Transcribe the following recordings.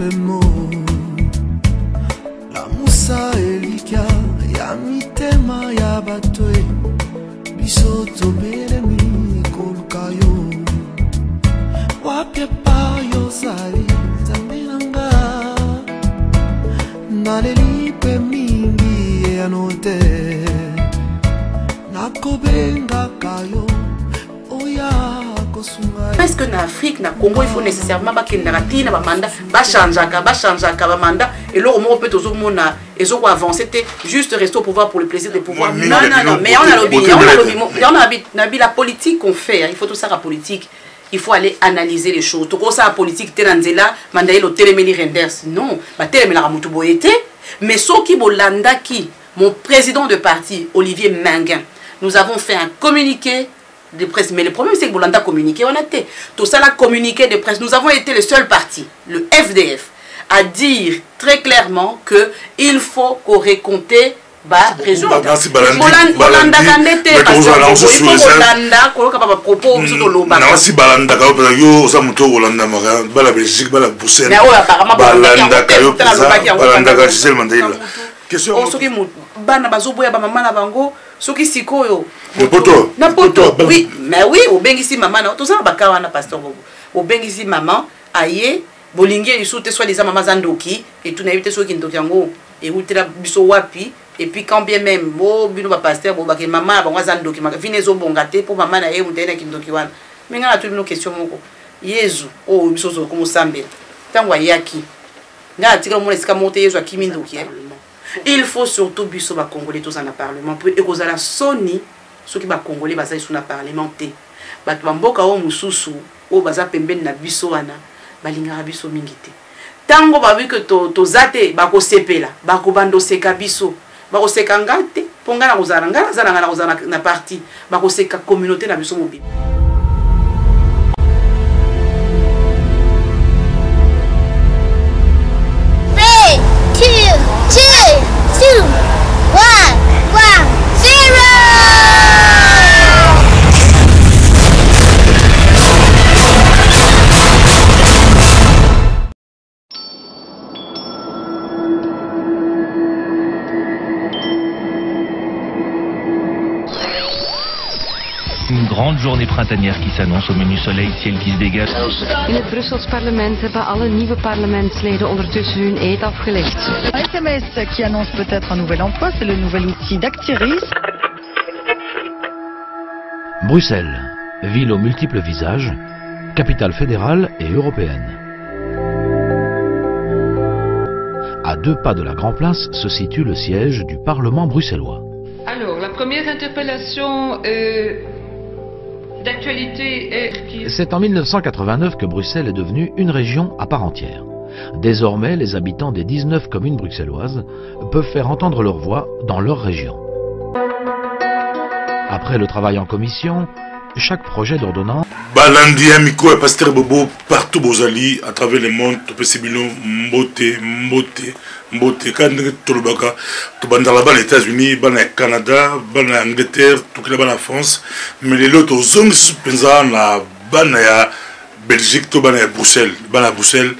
pemo la musa elika ya mitema ya batwe biso tobelemi kolukayo wapya payo zali zambiranga nalelipe mingi anote nakobenga kayo oya. Est-ce que en Afrique, na Congo, il faut nécessairement qu'il y ait un mandat, un mandat, et là, on peut toujours avancer, juste rester au pouvoir pour le plaisir de pouvoir. Non, mais on a la politique qu'on fait, il faut tout ça la politique. Il faut aller analyser les choses. Tout ça, la politique, Teranzela, Mandaïlo, Téléméli Renders. Non, Téléméli Ramoutou-Boyete. Mais ce qui Bolanda, mon président de parti, Olivier Manguin, nous avons fait un communiqué de presse. Mais le problème, c'est que Bolanda a communiqué, on a été. Tout ça, la communiqué de presse. Nous avons été le seul parti, le FDF, à dire très clairement qu'il faut qu'on récompte la région. Bolanda Kandete, il faut Bolanda, qu'on a propos sur le Loba. Non, si Bolanda Kayo, ça m'a Bolanda Marin, la Belgique, la Bruxelles. Mais apparemment, Bolanda Kayo, Bolanda Kayo, Mandela. Question. On se dit, Bana Bazoboya, Bamama Bango. Ce qui s'y coyo. N'importe. Oui, mais oui, au bengisi maman, tout ça, bakawana pasteur Bobo. Au bengisi maman, aïe, bolingue, il saute soit les maman zandoki, et tout n'a évité ceux qui n'ont yango, et où tu l'as biso wapi, et puis quand bien même, bon, bino pasteur, bon, baké maman, bon, zandoki, ma finezo bon gâté, pour maman, aïe, ou t'es qui n'dokiwan. Mais on a toutes nos questions, moko. Yezu, oh, biso zo, comme sambe. Tangwa yaki. N'a tiré mon escamote, yezu, à kimindoki, il faut surtout biso ba congolais tous en parlement pour et kozala soni ceux qui ba congolais bazali sous na parlementé ba mboka o mususu o baza pembeni na biso wana balinga biso mingite tango ba wi que to zate ba ko sepela ba ko bando seka biso ba ko seka ngate ponga na kozala ngala na parti ba ko seka communauté na biso mobile. Une grande journée printanière qui s'annonce au menu soleil, ciel qui se dégage. In het Brussels parlement hebben alle nieuwe parlementsleden ondertussen hun eed afgelegd. Un SMS qui annonce peut-être un nouvel emploi, c'est le nouvel outil d'Actiris. Bruxelles, ville aux multiples visages, capitale fédérale et européenne. À 2 pas de la Grand Place se situe le siège du Parlement bruxellois. Alors, la première interpellation d'actualité est... C'est en 1989 que Bruxelles est devenue une région à part entière. Désormais, les habitants des 19 communes bruxelloises peuvent faire entendre leur voix dans leur région. Après le travail en commission, chaque projet d'ordonnance... Balandi Amiko et Pasteur Bobo partout Bozali à travers le monde, Topesibilo, Mbote, quand tu vas dans les États-Unis, dans le Canada, dans l'Angleterre, tout là-bas en France, mais les autres zones sont dans la Belgique, dans la Bruxelles,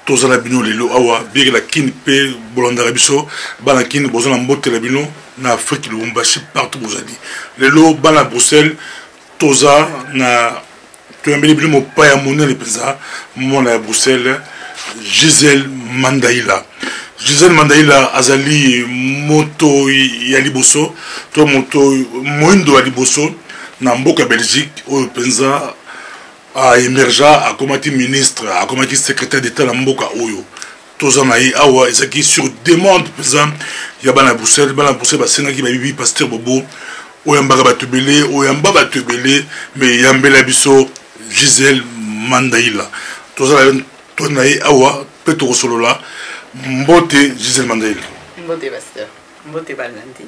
tous les bino les lots awa, bien la kin pe bolanda rabiso, dans la kin bozana Mbote la bino, na Afrique le Mbashi partout Bozali. Les lots dans la Bruxelles, toza na tu as mis le mot pas à mon les pesa, mon à Bruxelles, Gisèle Mandaïla. Gisèle Mandaïla azali moto yaliboso, to moto moindo yaliboso na mboka Belgique au penza a émergea a comati ministre, a comati secrétaire d'État na mboka oyo. Tozanaï awa ezaki sur demande penza ya bana Bruxelles ba senga ki ba bibi pasteur Bobo oyamba batubele oyamba batubele mais yambela biso Gisèle Mandaïla. Tozanaï awa petro solola Mbote Gisèle Mandaïla. Mbote pasteur, Mbote Balandi.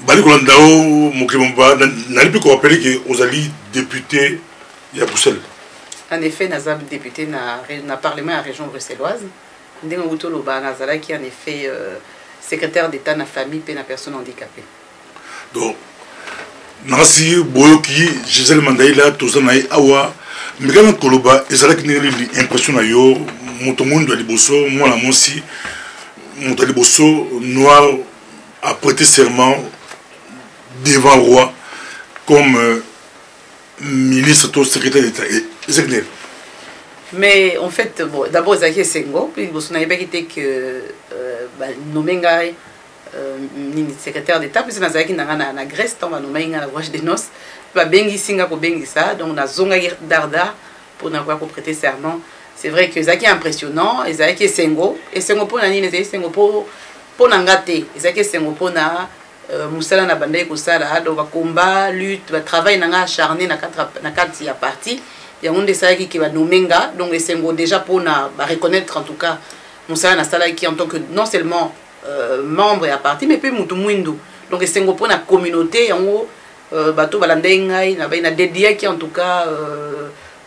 Bali Kolandao Mokemba n'allez plus qu'on rappelle que Ozali député à Bruxelles. En effet, nous sommes députés dans le Parlement à la région bruxelloise. Nous avons qui en effet secrétaire d'État dans la famille et dans la personne handicapée. Donc, Nancy Boyoki, Gisèle Mandaïla, Tozanaï Awa, mais quand on a l'impression Motomundo Liboso, moi la Monsi, Moto Liboso noir a prêté serment devant le roi comme ministre ou secrétaire d'État. Mais en fait, bon, d'abord, Zaki Sengo, puis vous n'avez pas quitté que Nomengai, secrétaire d'État, puis c'est Zaki na Grèce, on va nommer la voix de noces, puis Bengi Singa pour Bengi ça, donc on a Zonga Darda pour n'avoir prêté serment. C'est vrai que Zaki est impressionnant, et Zaki Sengo, et Sengo pour Nani, et Sengo pour Nangate, et Zaki Sengo pour na Moussala na Bandai Kosala, donc va combat, lutte, va travailler nanga acharné na quatre ya parti. Il y a un des salariés qui va nommer, donc c'est déjà pour reconnaître en tout cas Moussala na salarié qui en tant que non seulement membre et à parti, mais puis Moutoumouindou. Donc c'est pour la communauté, en gros, bateau balandenga, il y a dédié qui en tout cas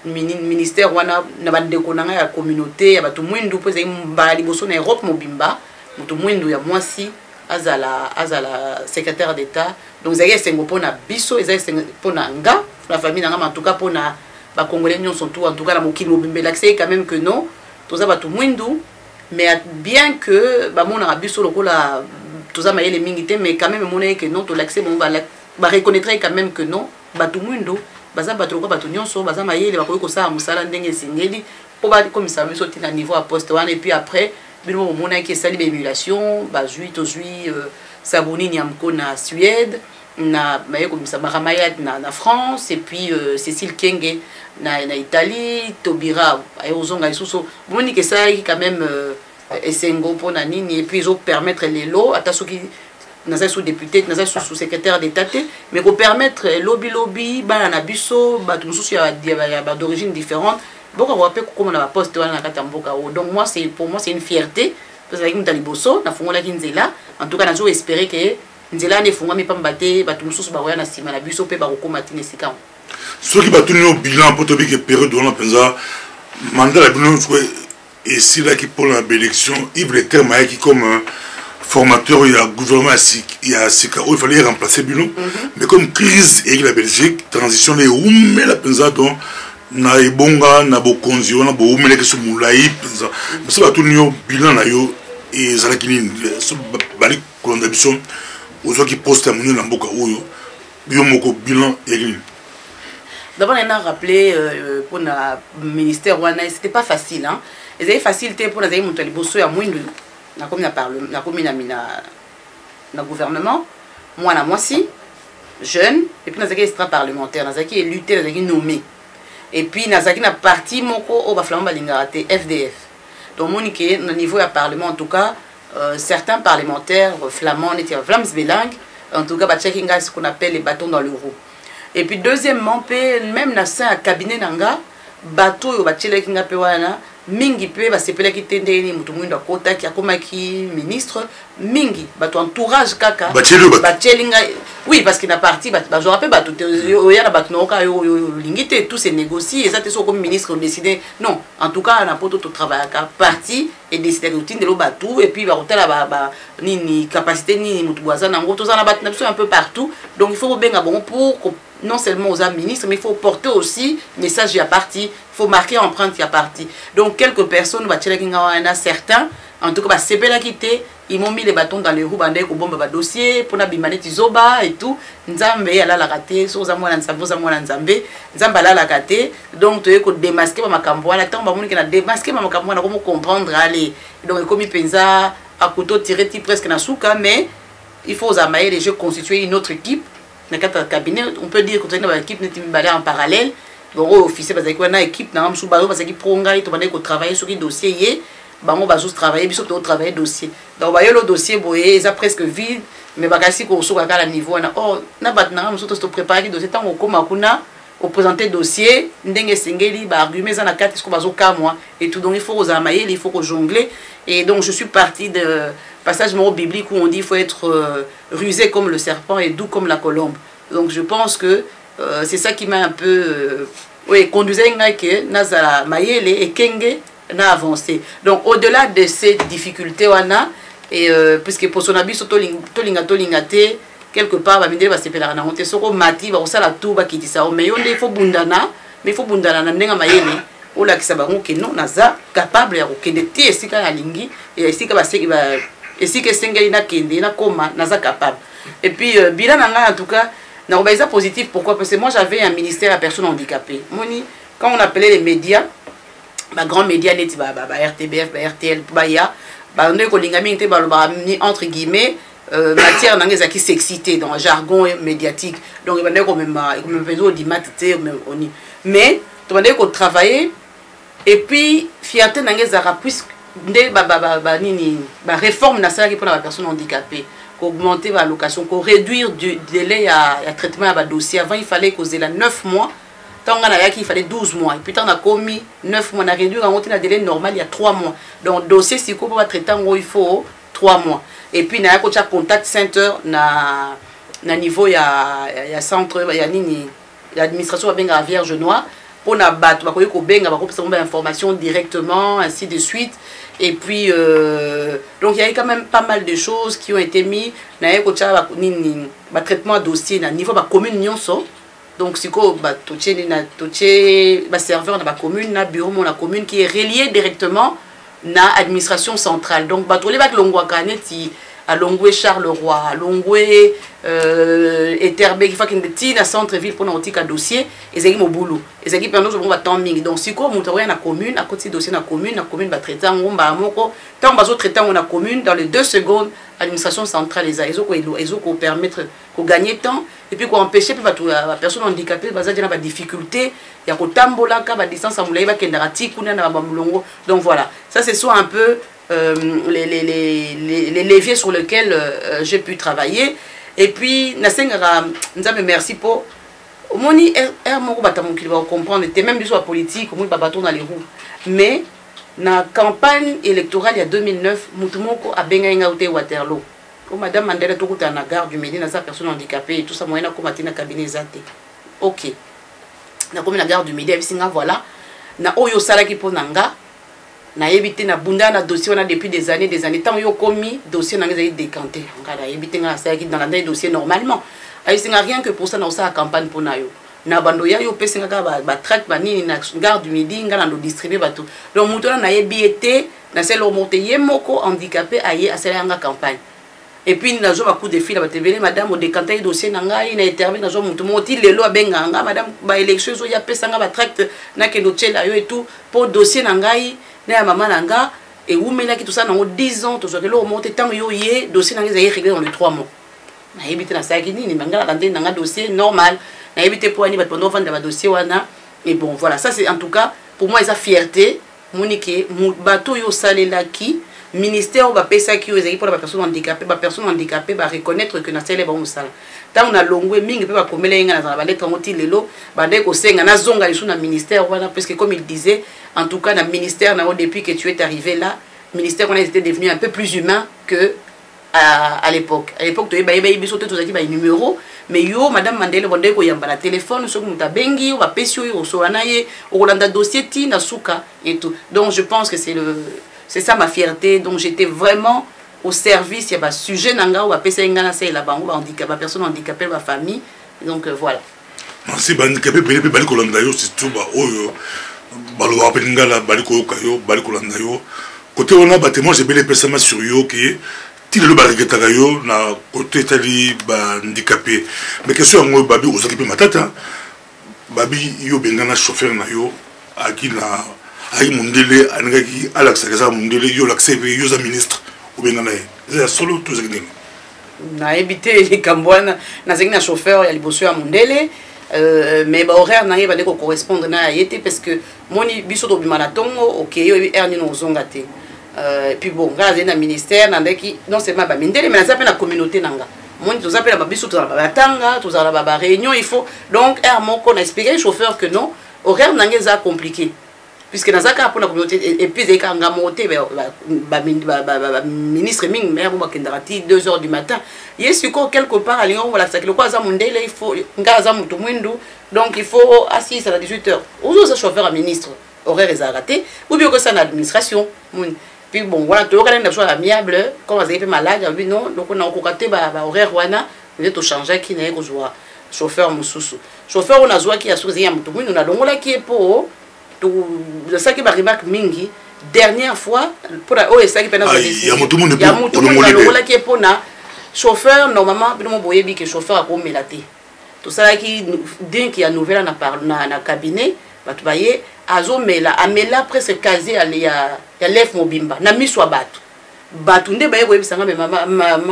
ministère wana na bandekonanga ya communauté ya bato mwindu po ezali mbala liboso na Europe mobimba moto mwindu ya mwasi azala secrétaire d'État donc ezali esengo mpona biso ezali esengo mpona nga la famille nanga en tout cas mpona bacongolais nyonso tout en tout cas na mokili mobimba l'accès quand même que non toza bato mwindu mais bien que bamonaka biso lokola toza mayele mingi te mais quand même monnaie que non to l'accès bon ba reconnaître quand même que non bato mwindu baza bato ko bato nyonso baza mayele bakoki kosala musala ndenge singeli po ba komisa biso tina niveau à poste wana et puis après bino mona ki sali émulation ba juit to juit Sabuni Nyamko na Suède na maye komisa Maramayad na France et puis Cécile Kenge na Italie Tobira ay ozonga isuso moni que ça quand même esengo pona nini et puis ils ont permettre les lots atasoki naza sous député naza sous secrétaire d'État mais pour permettre lobby bana biso bato mususu ya d'origine différente beaucoup on peut comme on a poste wana na kata mboka donc moi c'est pour moi c'est une fierté parce que mutali boso na fongola kinzela en tout cas nazo espérer que nzela ne fonga mi pambate bato mususu ba na sima na biso pe ba kokoma tine sika ceux qui battu au bilan pour te dire que période on a pensa mandat la bilan et si là qui pour la élection Yves Le Terme qui comme formateur, il y a gouvernement, il y a il fallait remplacer Bilon. Mais comme crise et la Belgique, transition, les mais la pensa donc na ibonga na bokonzi on a beau mais que ce moulai pensa. Mais ça va tout niveau bilan na yo et ça qui ni ce bali condamnation aux gens qui postent à mon namboka oyo yo moko bilan et d'abord on a rappelé pour le ministère wana c'était pas facile hein. Et c'est facile pour les amis bosso ya mwindu na komi na parlement na komi na gouvernement moi na moi si jeune et puis nazaki extra parlementaire nazaki élu nazaki nommé et puis nazaki na parti moko o ba flamba lingara te FDF donc monique na niveau ya parlement en tout cas certains parlementaires flamands étaient Vlaams Belang en tout cas ba checkinga ce qu'on appelle les bâtons dans le roue et puis deuxièmement même na sein cabinet nanga bateau yo ba chelekinga pe wana mingi pe ba sepela ki tendeni mutu mwindo akota ki akomaki ministre mingi bato entourage kaka bachelinga oui parce qu'il na parti ba je rappelle bato ya na bato noka yo lingite tout se négocie et ça te so comme ministre décider non en tout cas na poto to travailler ka parti et décider routine de lo bato et puis ba hôtel ba nini capacité ni mutu boisana ngo to za na bato na un peu partout donc il faut benga bon pour non seulement aux ministres, mais il faut porter aussi message à parti, il faut marquer empreinte à parti. Donc quelques personnes, certains, en tout cas, c'est bien quitté, ils m'ont mis les bâtons dans les roues, bandé ko bomba dossier, pour na bimaneti zoba et tout. Nzambe ala la raté, so za mwana nzambe, za mwana nzambe, nzamba ala la raté. Donc tu es ko démasquer ma makambo, la temps ba moni na démasquer ma makambo na comment comprendre aller. Donc comme il pensa à couteau tiré presque na souka, mais il faut zamayer les jeux constituer une autre équipe. Dans le cabinet, on peut dire que l'équipe n'est pas en parallèle. Donc, officier, parce qu'il y a une équipe, parce qu'il faut travailler sur un dossier, on va juste travailler, puis on travailler dossier. Donc, le dossier, il est presque vide, mais si on est à niveau, on a préparé le dossier, on présenter le dossier, on a argument, on a 4 et tout. Donc, il faut amailler, il faut jongler. Et donc, je suis partie de passage biblique où on dit qu'il faut être rusé comme le serpent et doux comme la colombe. Donc je pense que c'est ça qui m'a un peu conduisé à que Nazara Mayele et Kenge n'a avancé. Donc au-delà de ces difficultés, puisque pour son habit, quelque part, il va se faire la honte. Soko mati, va aussi la touba qui dit ça. Mais il faut bundana, mais il faut bundana, n'enga Mayele. ola ki sabango ke non naza capable ya kokende ti esika ya lingi et esika ba seki ba esika sengeli na kende na koma naza capable. Et puis bilan nanga en tout cas na obaisa positif. Pourquoi? Parce que moi j'avais un ministère à personnes handicapées. Moni quand on appelait les médias, ba grands médias net ba RTBF, ba RTL, ba ya ba on ko linga mingi te ba entre guillemets matière nangeza qui s'exciter dans le jargon médiatique. Donc il va dire même besoin d'immatité mais tu vas dire qu'on travailler et puis fierté nangeza puisque nini ba réforme nationale pour la personne handicapée, augmenter la location, réduire du délai à traitement à dossier. Avant il fallait causer la 9 mois. Tant on a il fallait 12 mois. Et puis tant on a commis 9 mois, on a réduit le délai normal il y a 3 mois. Donc dossier si on va traiter il faut 3 mois. Et puis, il y a un contact center na niveau il y a centre il y a nini l'administration va à Vierge Noire pour na battre ba ko benga ba ko pesa information directement ainsi de suite. Et puis donc il y a quand même pas mal de choses qui ont été mis na ko cha nini ba traitement dossier na niveau ba commune nyonso. Donc si ko ba toche ba serveur na ba commune na bureau mon la commune qui est relié directement na administration centrale. Donc batolé bak longwa kaneti à Longwe Charleroi, à Longwe Eterbe qui fait qu'une petite na centre ville pour notre dossier et c'est mon boulot. Et c'est qui permet nous on temps ming. Donc si quoi monter na commune à côté dossier na commune va traiter en ba moko tant bazo traiter on a commune dans les 2 secondes administration centrale les aiso ko permettre ko gagner temps et puis ko empêcher puis la personne handicapée baza dina ba difficulté ya ko tambola ka ba distance à mulai ba kendarati kuna na ba mulongo. Donc voilà, ça c'est soit un peu les leviers sur lesquels j'ai pu travailler. Et puis nasengara nzambe merci pour moni moko batamukili ba comprendre était même du soit politique moni ba baton dans les roues. Mais na campagne électorale il y a 2009 mutu moko abenga nga ute Waterloo. Ko madame Mandela tokuta na gare du Midi na sa personne handicapée et tout ça moyena ko matina cabinet zate. OK. Na comme la gare du Midi abisinga voilà na oyo sala ki ponanga na évité na bunda na dossier on a depuis des années tant yo commis dossier na ngeza décanté ngala évité nga ça qui dans la dossier normalement ay singa rien que pour ça na sa campagne pour na yo na bando ya yo pesinga ka ba track ba nini na gare du Midi ngala ndo distribuer bato donc mutona na yebiete na selo monter yemoko handicapé aye asala nga campagne. Et puis na zo ba coup de fil ba tebele madame o décanté dossier na ngai na interview na zo mutu moti lelo abenga nga madame ba élection zo ya pesanga ba tract na kendo tchela yo et tout pour dossier na ngai na maman nanga et où mais là qui tout ça dans 10 ans tout ça que l'on monte tant yo yé dossier na ngai réglé dans les 3 mois na éviter na ça qui ni mangala kanté na dossier normal na éviter pour ani ba pendant vendre ba dossier wana. Et bon voilà, ça c'est en tout cas pour moi sa fierté monique bato yo salela qui ministère va pesa qui aux pour la personne handicapée va reconnaître que na sele ba musala tant on a longwe mingi pe ba komela inga na ba lettre ngoti lelo ba ndeko senga na zonga lisu na ministère voilà parce que comme il disait en tout cas dans ministère na depuis que tu es arrivé là ministère on était devenu un peu plus humain que à l'époque tu es ba biso te tozaki ba numéro mais yo madame Mandela bonde ko yamba la téléphone so muta bengi ba pesio yo so anaye o kolanda dossier ti na suka et tout. Donc je pense que c'est ça ma fierté. Donc j'étais vraiment au service, il y a un sujet nanga ou à PCNga na c'est là-bas, handicapé, personne handicapée, ma famille. Donc voilà. Si handicapé, beli bali kolanda yo c'est tout ba oyo balo apelinga la bali ko kayo bali kolanda yo. Côté on a bâtiment j'ai belé pesama sur yo qui ti le barigeta yo na côté tali ba handicapé. Mais question ngo babi ozakipe matata babi yo bengana chauffeur na yo aki na ay mundele anengaki Alex Kaza mundele yo l'accepte yo za ministre ou bien na c'est solo tout ça na éviter les cambouana na zengina chauffeur ya liboso ya mundele mais ba horaire na yeba ko correspondre na yete parce que moni biso to bimana tongo OK yo erni no zonga te et puis bon gaze na ministère na ndeki non seulement ba mindele mais na ça pe na communauté nanga moni to ça pe na biso to ba tanga to za ba réunion il faut donc moko na expliquer chauffeur que non horaire na ngeza compliqué puisque dans ça pour la communauté et puis il y a un ministre ming maire ba kendarati 2 h du matin yesu ko quelque part à Lyon voilà ça que le quoi ça mondele il faut ngaza mutu mwindu donc il faut assis à 18 h aujourd'hui ça chauffeur à ministre horaire est raté ou bien que ça na administration puis bon voilà tu auras une chose amiable comme vous avez malade oui non donc on a kokaté ba horaire wana vous êtes changer qui na ko joie chauffeur mususu chauffeur on a joie qui a souzi ya mutu mwindu na longola qui est pour ça qui va remarque mingi dernière fois pour la OSA qui pendant il y a tout le monde qui est pour na chauffeur normalement bino boyebi que chauffeur a comme melaté tout ça qui dès qu'il y a nouvelle na cabinet batu baye azomela amela presque quasi ya lef mobimba na miswa batu nde baye boyebi sanga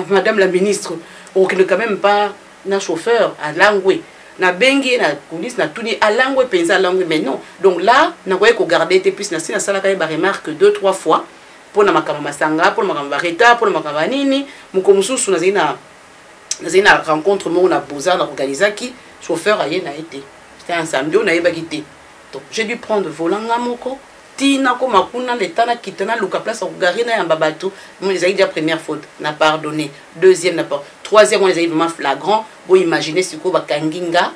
madame la ministre ou qui ne quand même pas na chauffeur à langue na bengi na police na tuni à langue pensa langue mais non donc là na koye ko garder te plus na sina sala ka ba remarque 2-3 fois pour na makama masanga pour na makama reta pour na makama nini mukomususu na zina rencontre mo na boza na organiser qui chauffeur aye na été c'était un samedi on a yeba quitté donc j'ai dû prendre volant ngamoko tina ko makuna letana kitana luka place au garina ya babatu mon les a dit la première faute n'a pardonné deuxième n'a pas troisième on les a vraiment flagrant vous imaginez ce ko bakanginga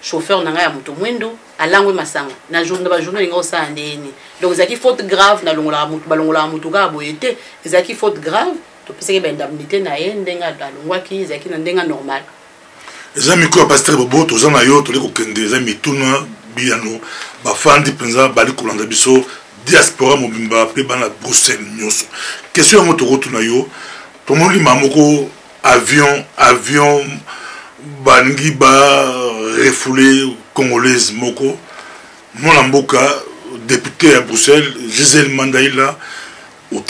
chauffeur nanga ya mutu mwendo alangwe masanga na journée ngo sa ndeni donc zaki faute grave na longola mutu balongola mutu ka boyete zaki faute grave to pese ke indemnité na yendenga dalongwa ki zaki na ndenga normal ezami ko pasteur bobo tozana yo tole ko kende ezami tuna biano ba fandi penza bali kolanda biso diaspora mobimba pe bana Bruxelles nyoso question ngo to rotuna yo to moli mamoko avion bangi ba refoulé congolaise moko mon amboka député à Bruxelles Gisèle Mandaïla au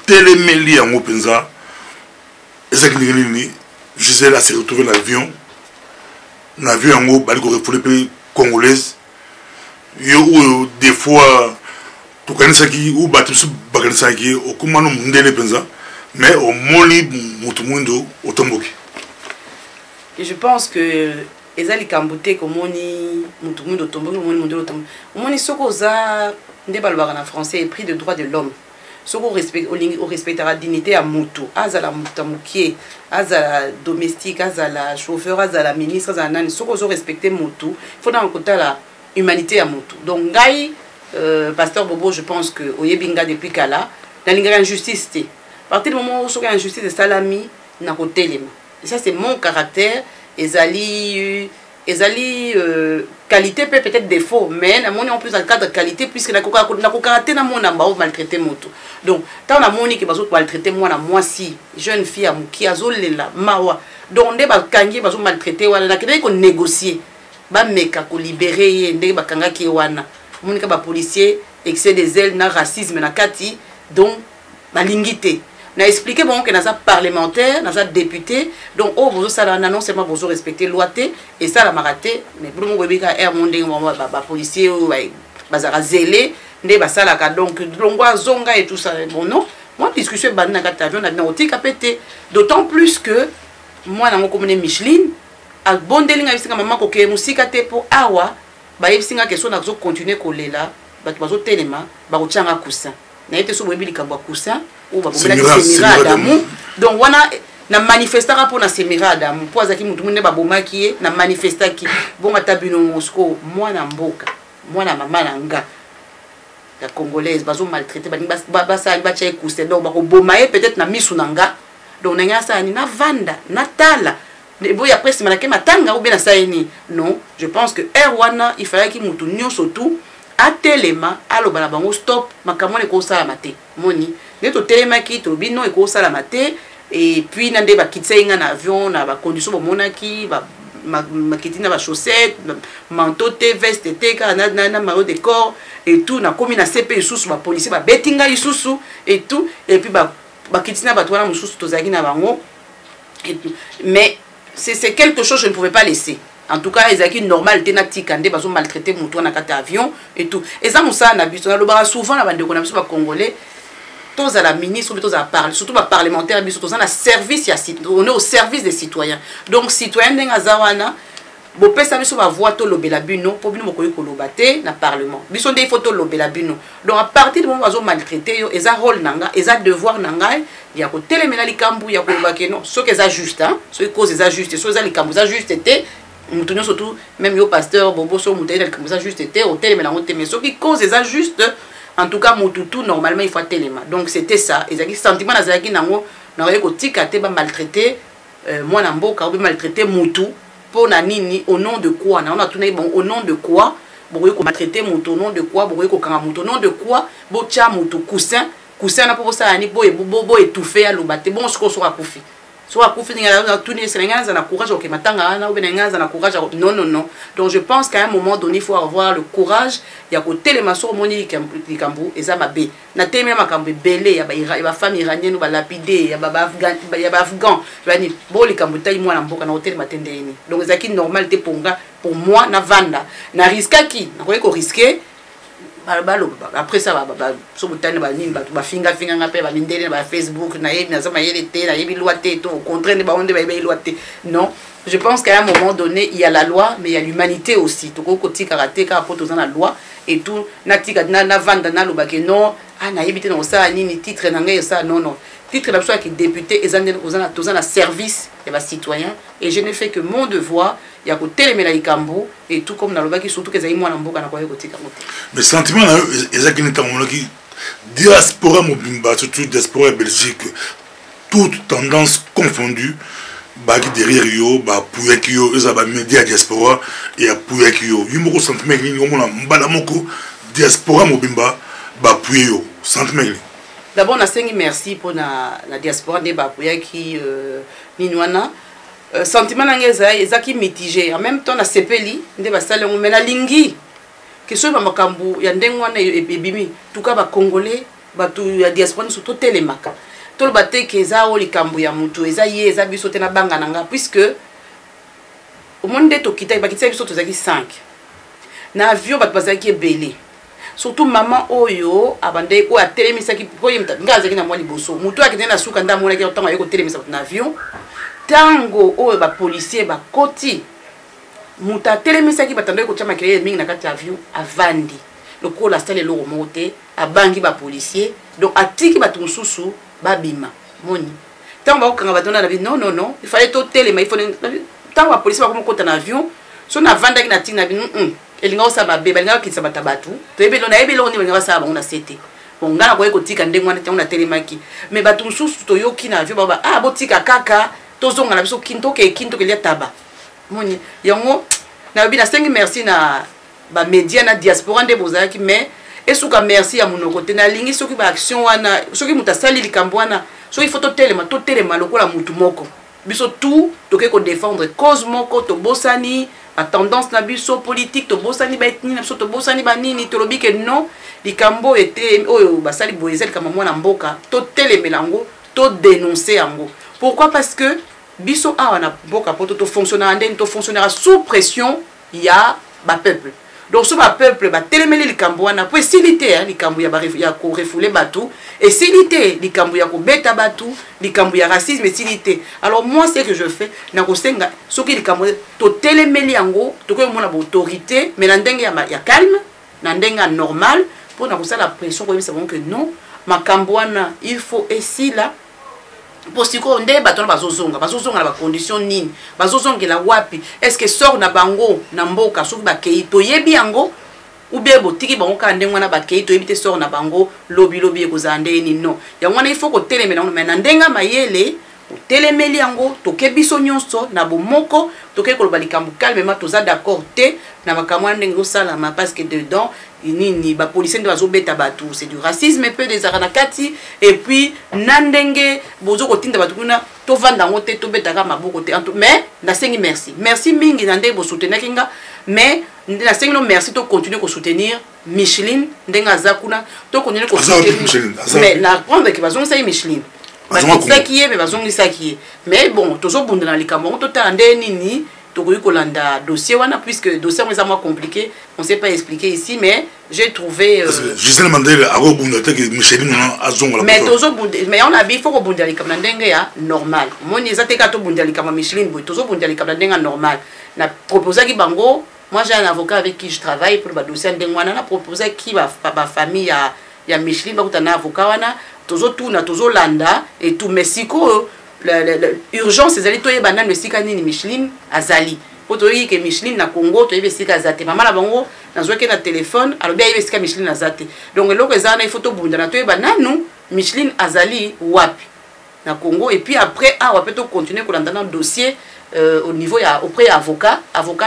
téléméli yango penza ezakini Gisèle a se retrouvé l'avion yango bali ko refoulé pe congolaise yo des fois to kanisa ki ou batisu bakanisa ki o kumano mundele penza mais au moni mutumundo otomboki. Et je pense que ezali kambuté comme moni mutumundo otomboki moni mundele otomboki moni sokoza ndeba lobaka na français prix de droit de l'homme soko respectera dignité à mutu azala mutamukie azala domestique azala chauffeur azala ministre azala nani soko zo respecter mutu faut dans côté la humanité à mutu donc ngai pasteur Bobo je pense que oyebinga depuis kala na linga injustice té à partir du moment où soko injustice de salami na kotelema et ça c'est mon caractère ezali qualité peut-être défaut mais na moni en plus dans le cadre de qualité puisque na kokaraté na mona ba maltraiter moto donc tant na moni que bazo maltraiter moi na moi si jeune fille à muki azolela mawa donc nde ba kangi bazo maltraiter wala na kende ko négocier ba meka ko libérer nde ba kanga ki wana moni ka ba policier excès des ailes na racisme na kati donc malingité n'a expliqué bon que dans un parlementaire, dans un député, donc oh vous ça non seulement vous respecter loi et ça la maraté mais pour moi bébé air mondé ba policier ou bazara zélé ndé ba ça la donc longwa zonga et tout ça bon non moi discussion ba na kata avion na nautique a pété d'autant plus que moi na commune Micheline a bondelinga bisinga maman ko ke musika te pour awa ba bisinga question na zo continuer kolela ba bazo telema ba ko tchanga kusa na été so bébé likamba kusa ou ba bomela semira damu donc wana na manifestera pour na semira damu po azaki mutu munde ba bomaki na manifesta ki bonga tabino Moscou mwana mboka mwana mama nanga la congolaise bazo maltraiter ba sa ba tchai kuste donc ba ko bomaye peut-être na misu nanga donc na ngasa ni na vanda na tala ne boya presque manake matanga ou bien na saini non je pense que erwana il fallait ki mutu nyoso tout à telema aloba na bango stop makamone ko sala mate moni neto telema ki to bino e ko sala mate et puis nande ba kitsenga na avion na ba condition bo monaki ba makitina ba chaussettes manteau te veste te ka na maillot de corps et tout na komi na CP isusu ba policier ba betinga isusu et tout et puis ba kitina ba toana mususu tozaki na bango mais c'est quelque chose que je ne pouvais pas laisser. En tout cas, ils ont une normalité natique, ils ont maltraité mon na kata avion et tout. Et ça, Moussa Nabi, souvent la bande de Congolais, tous à la ministre, tous à parler, surtout les parlementaires, tous à service, on est au service des citoyens. Donc, citoyens n'engazawana, bon pesa biso ba voix to lobela bino pour bino mokoyi ko lobate na parlement. Biso ndé photo lobela bino. Donc à partir du moment où bazo maltraiter yo, eza rôle nanga, eza devoir nanga, ya ko telemela likambu ya ko lobake non, ce que eza juste hein, ce que cause eza juste, ce eza likambu eza juste était nous surtout même yo pasteur bobo so mutaï likambu eza juste était au telemela on mais ce qui cause eza juste en tout cas mututu normalement il faut telema. Donc c'était ça, ezaki sentiment na zaki nango na ko tika te ba maltraiter moi na mboka ou maltraiter mutu. Pour Nanini, au nom de quoi? On a tourné bon, au nom de quoi? bokoki komaltraite moto nom de quoi, bokoki kokanga moto nom de quoi, botya moto coussin na po bosala ni bo étouffer aloba te bon soko soka kufi. Soit kufi ninga tout ni sénégalais na courage ok matanga na ou benenga na courage non. Donc je pense qu'à un moment donné il faut avoir le courage ya ko telemaso moni likambu ezama be. Na teme makambu belé ya ba femme iranienne ba lapidé ya ba afghan bani bo likambu tayi mwana mboka na hotel matendeni. Donc ezaki normal te pour moi na vanda na risquer na ko risquer après ça so butane ba nini ba finga ngape ba mindele ba Facebook na yebi na zama yelete na yebi loi te to contraindre ba onde ba loi te. Non, je pense qu'à un moment donné il y a la loi mais il y a l'humanité aussi. To ko tika rateka pour tous la loi et tout na tika na vanda na lobake non na yebi te na ça nini titre na ngai ça non. Titre d'absolu qui député aux en service et les citoyens et je ne fais que mon devoir il y a côté les mélaïkambo et tout comme dans le baki surtout que ça y moi n'amboka na quoi côté kamote mais sentiment là ezaki neta monaki diaspora mobimba surtout diaspora Belgique toute tendance confondue baki derrière yo ba puyaki yo ezaba média diaspora et puyaki yo yimoko sentiment ni ngomona mbala moko diaspora mobimba ba puye yo sentiment. D'abord, on a cinq merci pour la diaspora de Bapouya qui Ninwana. Sentiment qui mitigé. En même temps, on a sepeli, on a la lingi. Que ce soit Makambu, il y a des bébés, tout cas, Congolais, la diaspora, surtout Télémac. Tout le bâté qui est là, les Kambu, Yamutu, Ezaïe, Ezabi, sauté na Bangananga, puisque au monde de Tokita, il y a 5. Na avion, il y a belé. Surtout maman oyo abande ko atelemisa ki ko yimta ngaze kina mwali boso mutu akitena na suka ndamona ki otango yeko telemisa na avion tango oyo ba policier ba koti muta telemisa ki batando ko chama créer mingi na kati avion avandi loko la stale lo remonte abangi ba policier donc atiki batu mususu babima moni tango ba okanga batona na non il fallait to telema il faut tango ba policier ba ko kota na avion so na vanda ki na tina bi elinga osaba be balinga kitsa batabatu toyebelo na yebelo ni balinga saba on a sete bon ngana ko ekotika ndengwa na tona telemaki mais batu mususu toyoki na vyo baba botika kaka tozonga na biso kinto ke lia taba moni yango na bi na 5 merci na ba media na diaspora nde bozaki mais esuka merci ya monoko te na lingi soki ba action wana soki mutasali likambo wana so il faut to telema lokola mutu moko biso tout toke ko défendre cause moko to bosani a tendance na biso politique to bosani ba etni na biso to bosani ba nini to lobi ke non likambo était oyo basali boezel kama mwana mboka to telemelango to dénoncer ango. Pourquoi? Parce que biso na mboka poto to fonctionnera sous pression ya ba peuple. Donc ce peuple ba telemeli likambo wana po silité likambo ya ko refouler batu et silité likambo ya ko beta batu likambo ya racisme et silité. Alors moi ce que je fais na ko senga soki likambo to telemeli yango to ko mona ba autorité mais na ndenge ya calme na ndenge normal pour na ko la pression ko yebisa que non makambo wana il faut ici là Postiko nde batona bazozonga na ba condition nini bazozongela wapi est-ce que sort na bango na mboka soki bakei to yebi yango ou bien botiki bango ka ndengwa na bakei to yebi te sort na bango lobi ekozande ni non yango na il faut ko telemela mais na ndenga mayele telemeli yango to kebiso nyonso na bomoko to ke koloba likambu calmement toza d'accord te na makamwa ndenge salama parce que dedans nini ba policier nde bazobeta batu c'est du racisme et peu des aranakati et puis nandenge bozo kotinda batu kuna to vanda ngote to betaka maboko te mais na sengi merci mingi nande bo soutenir kinga mais na sengi no merci to continuer ko soutenir Micheline ndenga zakuna to continuer ko soutenir mais na prendre que bazon ça Micheline mais bon toujours bon dans les camarades tout nini kolanda dossier wana puisque dossier est moins compliqué on sait pas expliquer ici mais j'ai trouvé Gisèle Mandel a rebondé que Micheline a zonga mais toujours mais on a bien faut rebondir les camarades ndenge ya normal mon ezate ka to bondir les camarades Micheline boy toujours bondir les camarades ndenge normal na proposer ki bango moi j'ai un avocat avec qui je travaille pour le dossier ndenge wana na proposer qui va famille ya Micheline ba kutana avocat wana tozo tuna tozo landa et tout Mexico l'urgence c'est aller toyer banane Mexico ni Micheline azali poto yi ke Micheline na Congo toyer Mexico azate mama la bango na zoke na téléphone alors bien Mexico Micheline azate donc loko ezana il faut to bunda na toyer banane Micheline azali wapi na Congo et puis après on va peut continuer ko landa dans dossier au niveau auprès avocat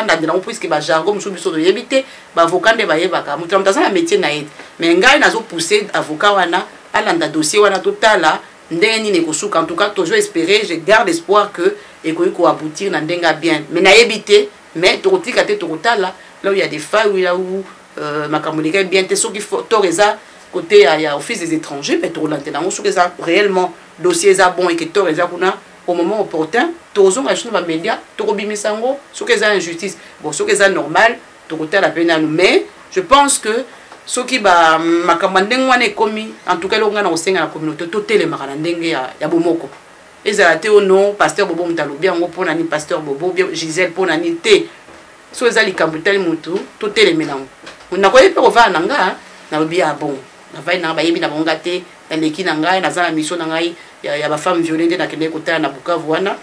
ndandela puisque ba jargon musu biso de yebite ba avocat nde bayebaka mutu mutaza na métier na yete mais ngai nazo pousser avocat wana alanda dossier wana totala ndenge nini kosuka en tout cas toujours espérer je garde espoir que ekoyi ko aboutir na ndenga bien mais na yebite mais tokotika te tokotala là où il y a des failles là où makambo leka bien te soki toreza côté il y a office des étrangers mais tokolantela ngo soki ça réellement dossier ça bon et que toreza kuna au moment opportun tozo nga chino ba média tokobimisa ngo soki ça injustice bon soki ça normal tokotala pena mais je pense que soki ba makambo ndenge wana ekomi en tout cas longa na osenga na communauté totelemaka na ndenge ya bomoko ezala te o non pasteur Bobo mutalobi yango pona ni pasteur Bobo bien Gisèle pona ni te so ezali kambutali mutu totelemela ngo na koyepe ova nanga na lobi a bon na vai na bayebi na bonga te na leki na ngai na zana mission na ngai ya ba femme violée na kende kota na Bukavu wana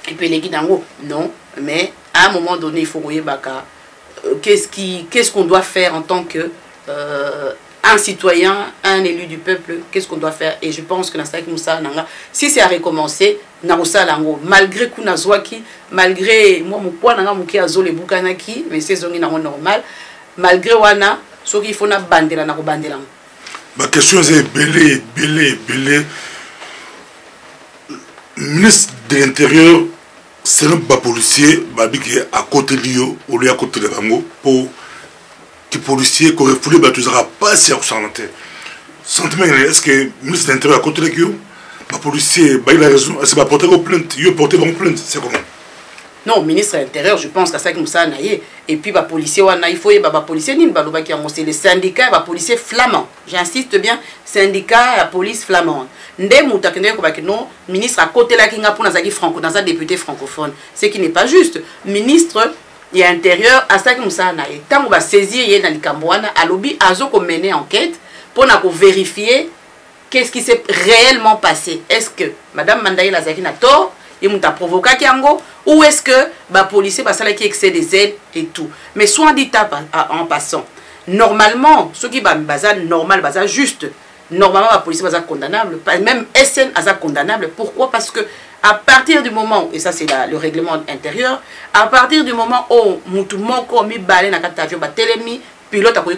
et puis leki nango non mais à un moment donné il faut koyebaka qu'est-ce qu'on doit faire en tant que un citoyen, un élu du peuple, qu'est-ce qu'on doit faire? Et je pense que si c'est à recommencer, malgré Kunazwaki, malgré moi, mon poids, le Bukanaki, mais c'est normal, malgré Wana, ce qu'il faut na bandela na bandela. Ma question est belé. Ministre de l'Intérieur, c'est un policier, qui est à côté de lui, ou lui à côté de Rango, pour que policier qui refoulé bah tu seras pas si au santé sentiment est-ce que le ministre de l'Intérieur à côté de lui bah policier bah il a raison c'est pas porter aux plaintes il porter une plainte c'est comment non ministre de l'Intérieur je pense que ça comme ça naïe et puis bah policier wana il faut y bah policier ni bah loba qui a c'est le syndicat bah policier flamand j'insiste bien syndicat la police flamande ndé mutakende ko bah que non ministre à côté là qui nga pour nazaki franco dans un député francophone ce qui n'est pas juste ministre et intérieur à ça comme ça na et tant on va saisir y dans Likambouana à lobby azo ko mener enquête pour na ko vérifier qu'est-ce qui s'est réellement passé est-ce que madame Mandaï Lazaki na tort et muta provoqué kiango ou est-ce que ba policier ba sala qui excès des aides et tout mais soit dit en passant normalement ce qui ba bazar normal bazar juste normalement la police va condamnable même SN a condamnable pourquoi parce que à partir du moment et ça c'est le règlement intérieur à partir du moment où mutu moko mi balé na kata avion ba telemi pilote akoyi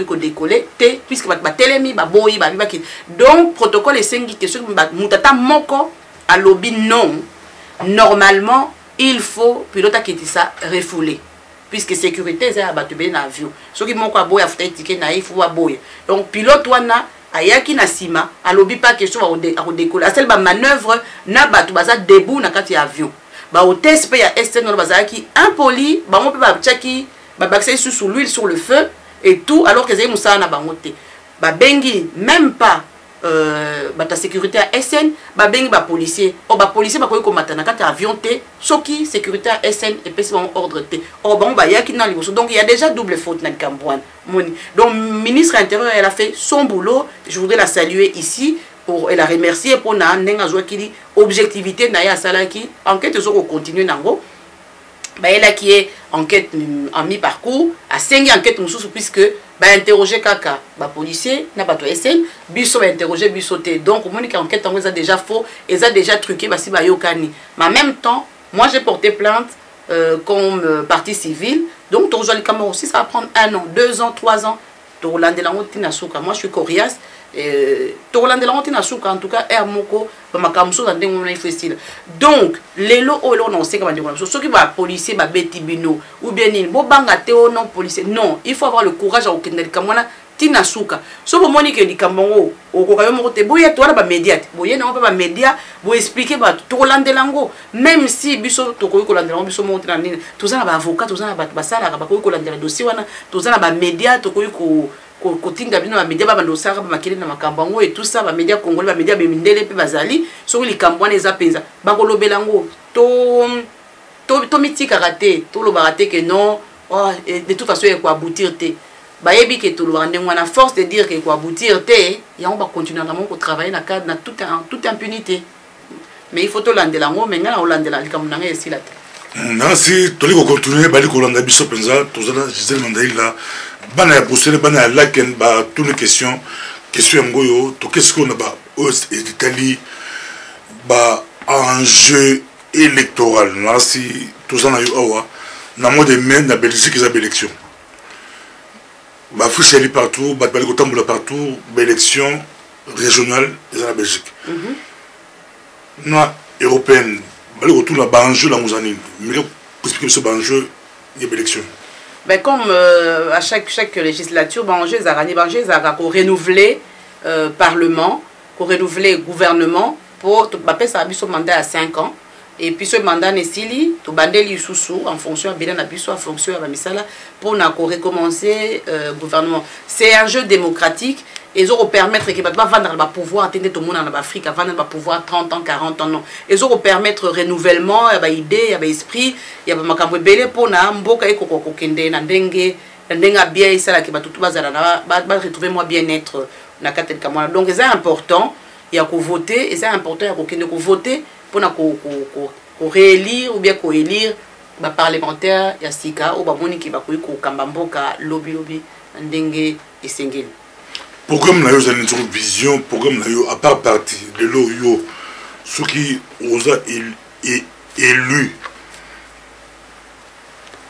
ko décoller te puisque ba telemi ba boyi ba baki donc protocole est sengi que sur mutata moko à lobby non normalement il faut pilote qui dit ça refouler puisque sécurité c'est ba tubé na avion ce qui moko aboya futa ticket na il faut aboya donc pilote wana ayaki na sima alobi pas question à redécoller à celle ba manœuvre na batu baza debout na kati avion ba hôtesse pe ya SN bazaki impoli ba mo pe ba tchaki ba baxer sous l'huile sur le feu et tout alors que zay musa na bangote ba bengi même pas ta sécurité à SN ba bengi ba policier ba koyi ko matana kati avion te soki sécurité à SN et puis bon ordre te ba yaki na liboso donc il y a déjà double faute na Kambouane moni donc ministre intérieur elle a fait son boulot je voudrais la saluer ici pour et la remercier pour na ndenga zo ki di objectivité na ya salaki enquête zo ko continuer nango ba elle qui est enquête en mi-parcours à 5 enquêtes mususu puisque ba interroger kaka ba policier na ba to SN biso ba interroger biso te donc moni enquête en ça déjà faux et ça déjà truqué ba si ba yokani mais en même temps moi j'ai porté plainte comme partie civile donc toujours les caméras aussi ça va prendre 1 an 2 ans 3 ans to landela ngoti na suka moi je suis coriace to landela ngoti na suka en tout cas er moko ba makamso za ndengo na ifestile donc lelo o lo non c'est comment dire so qui va policier ba betibino ou bien ni bo banga te o non policier non il faut avoir le courage à okenda likamwana tina suka so bo moni ke likambo o ko kayo moko te boye to ba média boye na ba média bo expliquer ba to landela ngo même si biso to ko landela ngo biso monter na nini to za na ba avocat to za na ba basala ba ko landela dossier wana to za na ba média to ko kotinga bino ba média ba bandosaka ba makili na makambo ngo et tout ça ba média congolais ba média bemindele pe bazali so likambo wana eza penza ba ko lobela ngo to mitika raté to lo baraté que non de toute façon il faut aboutir te bayebi que tout le monde a force de dire qu'il faut aboutir te et on va continuer à travailler dans cadre dans toute impunité mais il faut tout l'ande lango mais ngana olande la comme nanga ici là si toli ko continuer bali ko landa biso penza tozala Gisèle Mandaï là bana ya pousser bana la ken ba toutes les questions ngoyo to qu'est-ce qu'on a ba Italie ba enjeu électorale. Si tous en a eu dans le monde même, la Belgique, ils ont élection. L'Afrique est partout, partout, élection régionale, ils ont la Belgique. Na européenne, retour la banjeu la Mouzanine. Mais pour expliquer ce banjeu, il y a élection. Ben comme à chaque législature, banjeu, ils ont renouvelé Parlement, pour renouveler gouvernement pour ça a mandat à 5 ans. Et puis ce mandat n'est sili, tout bandeli sous en fonction de en fonction de misala pour recommencer gouvernement. C'est un jeu démocratique et ils ont permettre que va vendre le pouvoir atteindre tout le monde en Afrique, vendre le pouvoir 30 ans, 40 ans non. Ils ont permettre renouvellement, il y a des idées, il y a des esprits, il y a des makambo belé pour na mboka eko kokende na ndenge bien ça qui va tout bazala va retrouver moi bien-être na katel kamwana. Donc c'est important, il y a que voter et c'est important il y a que voter pour réélire ou bien élire les parlementaires ya sika ou bamoni ki bakoyi ko kambamboka lobby ndenge esengeli. Programme na yo za une vision, programme na yo à part parti de l'OYO ceux qui osa élu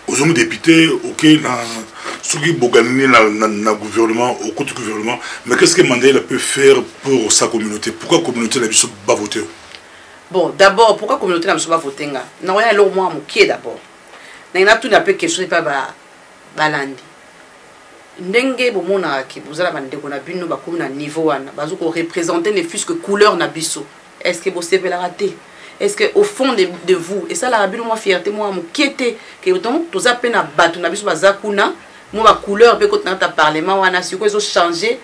aux hommes députés OK na ceux qui bogané na gouvernement au côté du gouvernement, mais qu'est-ce que Mandela peut faire pour sa communauté? Pourquoi la communauté n'a pas voté? Bon, d'abord, pourquoi la communauté n'a pas voté? Non, il y a l'homme qui est d'abord. Il y a tout un peu quelque chose pas balandi. Ndenge bomona ki bozala bandeko na bino ba comme na niveau wana bazo ko représenter ne fût que couleur na biso. Est-ce que vous savez la rater? Est-ce que au fond de vous et ça la bino moi fierté moi mo kiete que autant tous a peine batu na biso bazakuna moi ba couleur pe ko na ta parlement wana si ko zo changer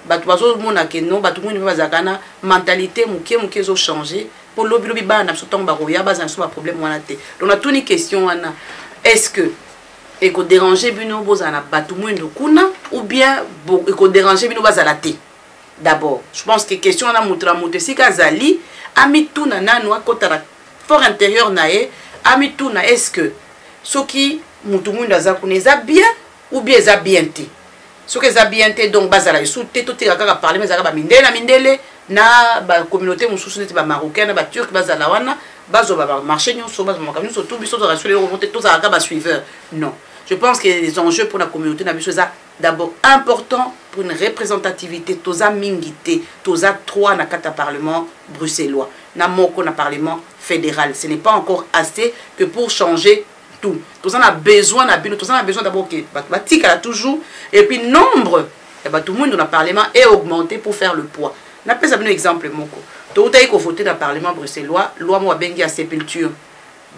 batu bazo mona ke non batu mo ni bazakana mentalité muke zo changer pour lobi bana so tong ba roya bazan so ba problème wana te. Donc na tout ni question wana est-ce que et qu'on déranger bino bozana batu mwendo kuna ou bien et qu'on déranger bino bazala te. D'abord, je pense que question na mutra si kazali amituna nanu akota fort intérieur nae amituna est-ce que ce qui mutu mwendo azakuna za bien ou bien za bien te. Ce que za bien te donc bazala soute to te kaka parler mais ba mindele na ba communauté mususu neti ba marocaine ba turc bazala wana bazo ba marché nyonso bazo makamu so tout biso to rassurer remonter tous à ba suiveur. Non. Je pense que les enjeux pour la communauté sont d'abord importants pour une représentativité, toza mingité, toza 3 na kata parlement bruxellois, na moko na parlement fédéral. Ce n'est pas encore assez que pour changer tout. Tous on a besoin d'abord que batika là toujours et puis nombre tout le monde dans le parlement est augmenté pour faire le poids. Na pesa un exemple moko. Tout a été voté dans le parlement bruxellois, loi mo bengi à sépulture.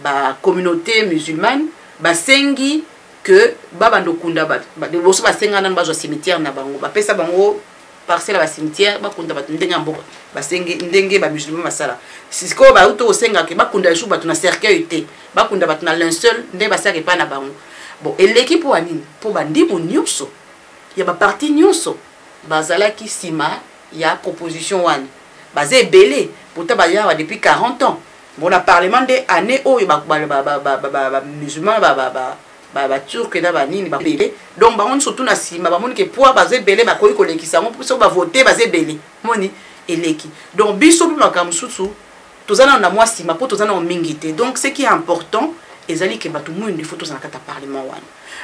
Ba communauté musulmane, ba sengi que babando kunda bat boso basenga nan bazo cimetière na bango bapesa bango parcelle ba cimetière bakunda bat ndenga mboka basengi ndenge ba musulman masala siko ba uto osenga ke bakunda shu bat na cercueil te bakunda bat na linceul nde basaka pa na bango. Bon et l'équipe wani pour bandi nyonso ya ba parti nyonso bazala ki sima ya proposition wani bazé belé pourtant ba ya depuis 40 ans. Bon na parlement des années o ba musulman ba turc na ba nini ba belé donc ba on surtout na sima ba moni ke poa bazé belé ba koyi kolekisa ngo pour ba voter bazé belé moni eleki donc biso bi makamsusu tozana na moi sima po tozana en mingité. Donc ce qui est important ezali ke batu mwindi faut tozana kata parlement wana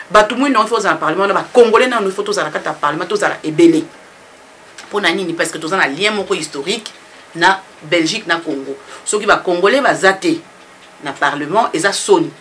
batu mwindi on faut tozana parlement ba congolais na faut tozana kata parlement tozana ebelé pour na nini parce que tozana lien moko historique na Belgique na Congo ceux qui ba congolais bazate na parlement eza soni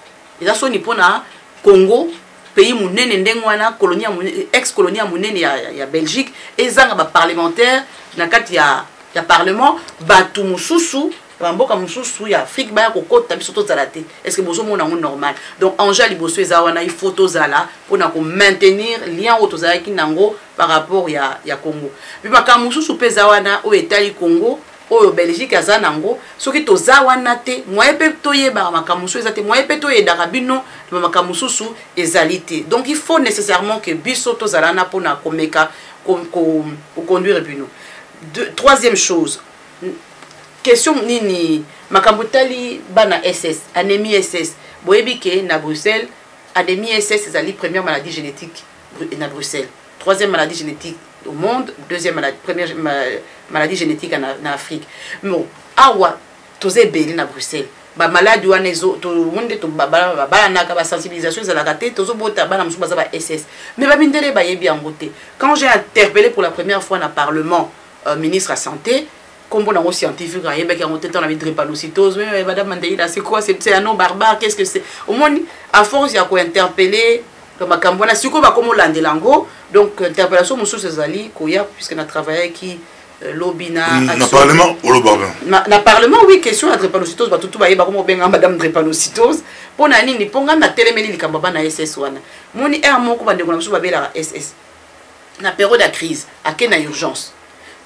pour na Congo, pays munene ndengwana colonia ex-colonia munene ya Belgique ezanga ba parlementaire na kati ya parlement batu mususu bamboka mususu ya Afrique ba kokota biso to zalate. Est-ce que bozo mona ngo normal? Donc anja liboso ezawana il faut tozala pour na ko maintenir lien auto zalaki nango par rapport ya Congo. Puis ba mususu peza wana o etali Congo au Belgique azanango soki toza wana te moye pe toyeba makamusu ezate moye pe toyedaka bino makamususu ezalité. Donc il faut nécessairement que biso tozalana pona komeka ko conduire bino. Troisième chose, question nini makambutali bana SS anémie SS boyebi ke na Bruxelles anémie SS ezali première maladie génétique na Bruxelles, troisième maladie génétique au monde, deuxième maladie, première maladie génétique en Afrique. Bon, awa tozé belé na Bruxelles. ba maladi wana ezo to monde to ba naka ba sensibilisation za la raté to zo bota ba na musu ba za ba SS mais ba mindele ba yebi en côté quand j'ai interpellé pour la première fois dans le parlement ministre à santé comme bon scientifique à yebek en côté on avait drépanocytose mais madame Mandela c'est quoi c'est un nom barbare qu'est-ce que c'est au moins à force il y a quoi interpeller comme bakambona siko ba comme landelango donc interpellation musu sezali koya puisque na travaillé qui l'obina na parlement au lobarbin na parlement oui question à drépanocytose ba tout ba yeba comme benga madame drépanocytose pona nini ponga na telemeli likamba na SS wana moni er moko bande kona musu ba bela SS na période de crise akena urgence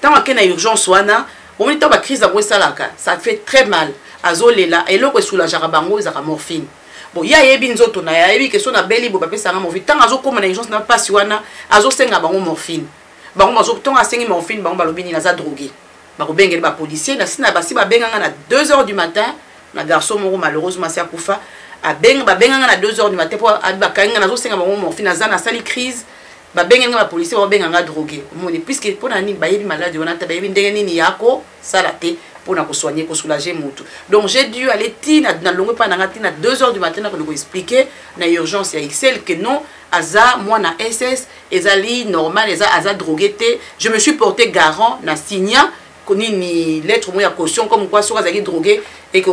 tant akena urgence wana on est dans la crise de salaka ça fait très mal azolela et loko soulagera bango za morphine bon ya yebi nzoto na ya yebi question na beli bo ba pesa nga morphine tant azo comme na urgence na pas wana azo senga bango morphine bango bazo tonga sengi morphine bango balobini na za drogué bako bengeli ba policier na sina basi ba benga na 2h du matin na garçon moko malheureusement c'est akufa a benga ba benga na 2h du matin pour ba kanga na zo senga bango morphine na za na sali crise ba benga ba policier ba benga nga drogué moni puisque pona nini ba yebi malade wana ta ba yebi ndenge nini yako sala te pona ko soigner ko soulager mutu donc j'ai dû aller tina na longue pa na ngati na 2h du matin na ko expliquer na urgence ya XL que non aza moi na SS ezali normal aza drogué te je me suis porté garant na signa koni ni lettre moi ya caution comme quoi sur azali drogué et que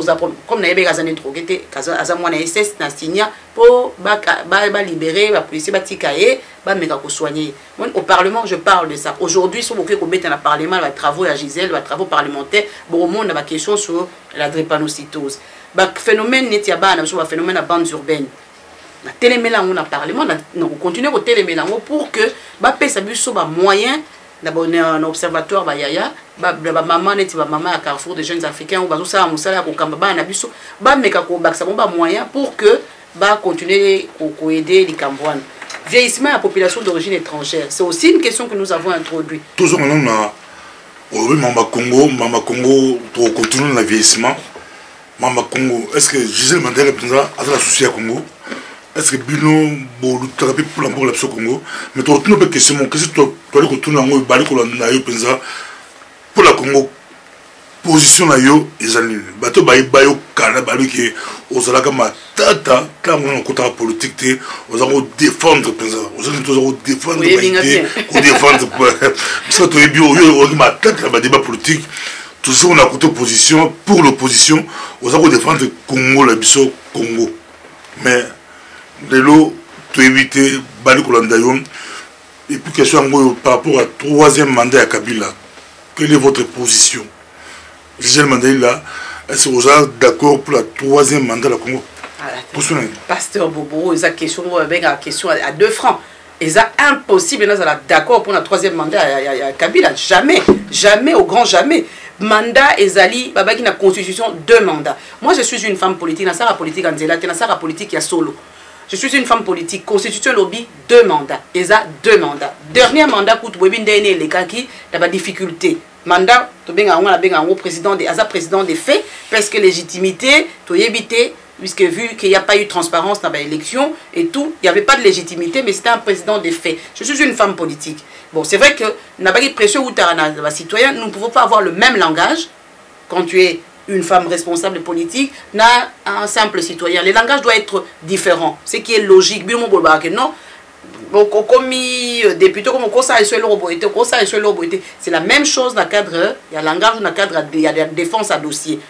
comme na yebeka azani drogué te aza moi na SS na signa pour ba libérer ba policier ba tikaye ba meka ko soigner au parlement je parle de ça aujourd'hui sur beaucoup ko beta na parlement ba travaux à Gisèle ba travaux parlementaires bon monde ba question sur la drépanocytose ba phénomène net ya ba na sur ba phénomène à bandes urbaines na télémélango na parlement na continuer ko télémélango pour que ba pesa biso ba moyen d'abord un observatoire ba yaya ba maman net ba maman à Carrefour des jeunes africains ou ba so ça musala ko kamba ba na biso ba meka ko baksa ba moyen pour que ba continuer ko aider les Cambouanes. Vieillissement à la population d'origine étrangère, c'est aussi une question que nous avons introduite. Toujours maintenant Mama Congo to continue le vieillissement. Mama Congo, est-ce que Gisèle Mandela représente à la société Congo? Est-ce que Bino Bolou thérapie pour l'emploi de Congo? Mais tu as une question, qu'est-ce que tu as dit que tu as pour la Congo? Position là yo ezali bato bayo kana balu ki ozalaka matata quand on côté politique te ozako défendre penza ozako toujours défendre ko défendre ça to ebio yo matata ba débat politique toujours on a côté opposition pour l'opposition ozako défendre Congo la biso Congo mais de l'eau to éviter balu ko landa yo et puis question par rapport à troisième mandat à Kabila, quelle est votre position? Gisèle Mandela, est-ce que vous êtes d'accord pour la troisième mandat de la Congo? Pasteur Bobo, il y a une question à 2 francs. Et c'est impossible, nous sommes d'accord pour la troisième mandat à Kabila. Jamais, jamais, au grand jamais. Mandat ezali, baba qui na constitution 2 mandats. Moi je suis une femme politique, na sara politique en zela, na sara politique ya solo. Je suis une femme politique, constitution lobby 2 mandats. Eza 2 mandats. Dernier mandat pour Webi Ndene les kaki, il y a des difficultés. Mandat, tu as président des faits, parce que légitimité, tu évité, puisque vu qu'il n'y a pas eu transparence dans l'élection et tout, il n'y avait pas de légitimité, mais c'était un président des faits. Je suis une femme politique. Bon, c'est vrai que n'a pas de pression ou un citoyen, nous ne pouvons pas avoir le même langage quand tu es une femme responsable politique, n'a un simple citoyen. Le langage doit être différent, ce qui est logique. Non. Comme député, comme c'est la même chose dans le cadre, il y a langage dans le cadre, il y a la défense à dossier.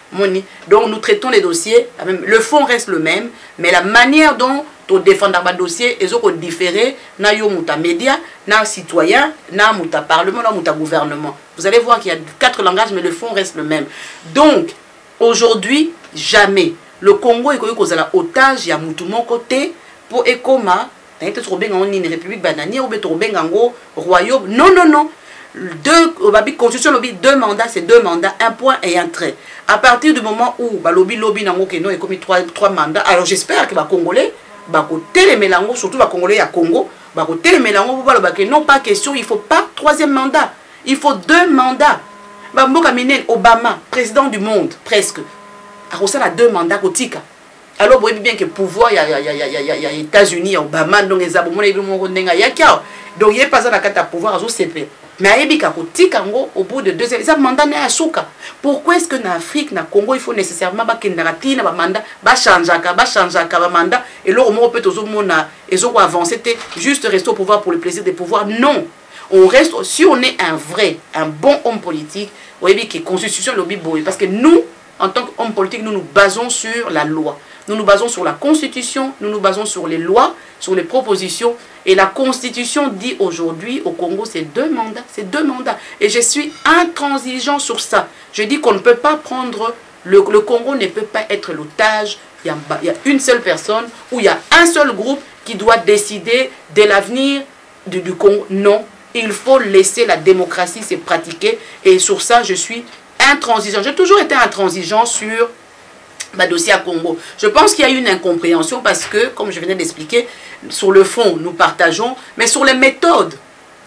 Donc nous traitons les dossiers, le fond reste le même, mais la manière dont tu défends un dossier est différée, na yo muta média, na citoyen, na muta parlement, na muta gouvernement. Vous allez voir qu'il y a 4 langages, mais le fond reste le même. Donc aujourd'hui, jamais le Congo est otage, il y a mutumon côté pour Ekoma. Une république bananière ou un royaume. Non, non, non. Constitution lobby 2 mandats, c'est 2 mandats, un point et un trait. À partir du moment où lobby est commis 3 mandats, alors j'espère que les Congolais, les mélanges, surtout les Congolais à Congo, les mélanges, non pas question, il ne faut pas 3e mandat. Il faut 2 mandats. Obama, président du monde, presque. Il a 2 mandats kotika. Alors, vous voyez bien que le pouvoir, il y a États-Unis, il y a Obama, donc il y a donc il n'y a pas de pouvoir à CP. Mais ayebi ka kotika ngo au bout de 2 ans, ça mandat na asuka. Pourquoi est-ce que en Afrique, na Congo, il faut nécessairement ba kendaratina ba mandat, ba changeaka ba mandat et là au moins peut tozo mona ezo avancer juste rester au pouvoir pour le plaisir de pouvoir. Non. On reste, si on est un bon homme politique, vous voyez que la constitution est lobby boy, parce que nous, en tant qu'homme politique, nous nous basons sur la loi. Nous nous basons sur la constitution, nous nous basons sur les lois, sur les propositions. Et la constitution dit aujourd'hui au Congo, c'est 2 mandats. C'est 2 mandats. Et je suis intransigeant sur ça. Je dis qu'on ne peut pas prendre, le Congo ne peut pas être l'otage. Il y a une seule personne ou il y a un seul groupe qui doit décider de l'avenir du Congo. Non. Il faut laisser la démocratie se pratiquer. Et sur ça, je suis intransigeant. J'ai toujours été intransigeant sur le dossier à Congo. Je pense qu'il y a eu une incompréhension parce que, comme je venais d'expliquer, sur le fond, nous partageons, mais sur les méthodes,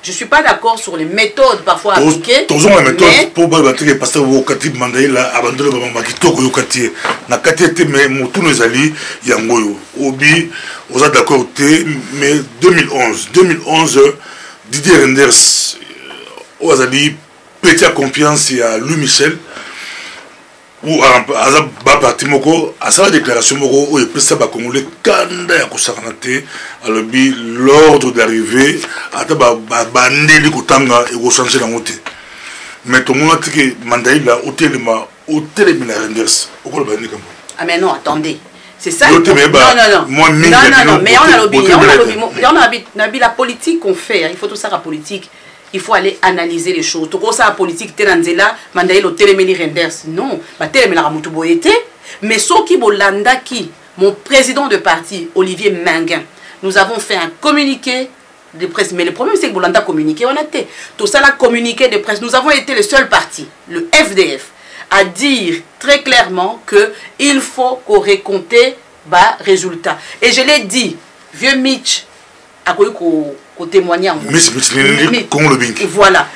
je ne suis pas d'accord sur les méthodes parfois appliquées. Toujours la méthode pour battre parce que vous avez demandé là abandonner le maman qui toque au quartier. Na quartier mais tous nos alliés yangoyo. Obi, vous êtes d'accord mais 2011 Didier Renders aux alliés petit confiance à Louis Michel ou à parti moko à sa déclaration moko où il peut ça congolais kanda ya kosakanate à l'ordre d'arrivée à bandé li kotanga et ko changer la montée mais tout le monde a dit que mandaïla hôtel la Renders au ko bandi comme ah mais non attendez c'est ça non mais on a la politique qu'on fait il faut tout ça la politique. Il faut aller analyser les choses. Tout ça, la politique, Teranzela, Mandaïl, au Téléméli Renders. Non, Téléméli Ramoutou-Boyete. Mais Soki Bolanda, qui, mon président de parti, Olivier Menguin, nous avons fait un communiqué de presse. Mais le problème, c'est que Bolanda communiqué, on a été. Tout ça, la communiqué de presse. Nous avons été le seul parti, le FDF, à dire très clairement qu'il faut qu'on récompte bas résultat. Et je l'ai dit, vieux Mitch, à quoi témoigner en voilà.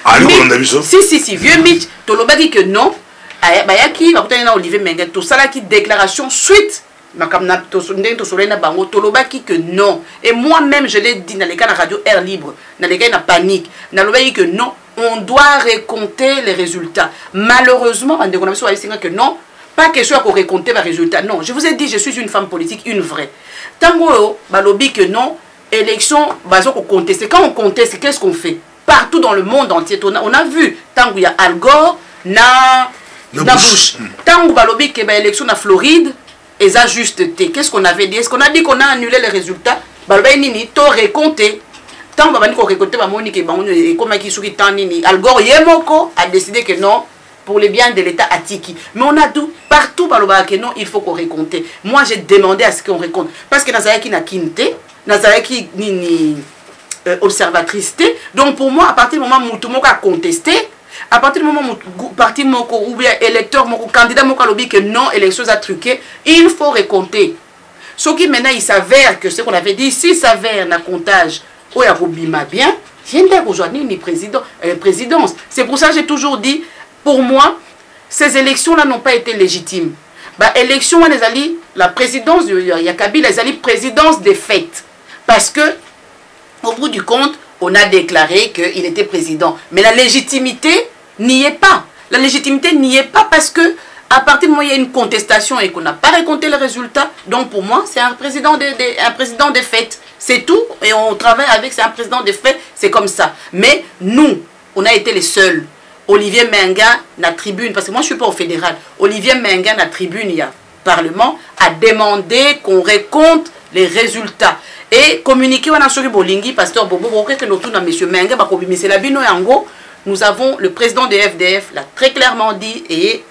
Si, vieux Mitch, Tolobaki que non, Bayaki, Olivier Menguin, tout ça là qui déclaration suite, Tolobaki que non. Et moi-même, je l'ai dit dans les cas de la radio Air Libre, dans les cas de panique, dans le que non, on doit récompter les résultats. Malheureusement, on a que non, pas question qu'on récompte les résultats. Non, je vous ai dit, je suis une femme politique, une vraie. Tango, Balobi que non, élection, contester. Quand on conteste, qu'est-ce qu'on fait? Partout dans le monde entier, on a vu, tant qu'il y a Al Gore, na Bush. Tant qu'il y a l'élection en Floride, et ça juste qu'est-ce qu'on avait dit? Est-ce qu'on a dit qu'on a annulé les résultats? Nini, to récompté. Tant qu'on récompté, Al Gore, Yemoko a décidé que non, pour le bien de l'État Atiki. Mais on a tout, partout, que non, il faut qu'on récompte. Moi, j'ai demandé à ce qu'on récompte. Parce que Nazaraki n'a quinté. Nazaraki ni observatrice. Donc pour moi, à partir du moment où tout le monde a contesté, à partir du moment où parti ou bien électeur, candidat a lobby que non, élection a truqué, il faut récompter. Ce qui maintenant il s'avère que ce qu'on avait dit, s'il s'avère un comptage, où il y a Bima bien, il y a aujourd'hui une présidence. C'est pour ça que j'ai toujours dit, pour moi, ces élections-là n'ont pas été légitimes. Élection, la présidence, il y a Kabila, les alliés présidence des fêtes. Parce que, au bout du compte, on a déclaré qu'il était président. Mais la légitimité n'y est pas. La légitimité n'y est pas parce que, à partir du moment où il y a une contestation et qu'on n'a pas récolté les résultats, donc pour moi, c'est un président des fêtes. C'est tout. Et on travaille avec, c'est un président des fêtes, c'est comme ça. Mais nous, on a été les seuls. Olivier Menguin, la tribune, parce que moi je ne suis pas au fédéral. Olivier Menguin, la tribune, il y a Parlement, a demandé qu'on récompte les résultats. Et communiquer, on a sur Bolingi, pasteur Bobo, que nous tournons à M. Menguin, nous avons le président de FDF l'a très clairement dit, et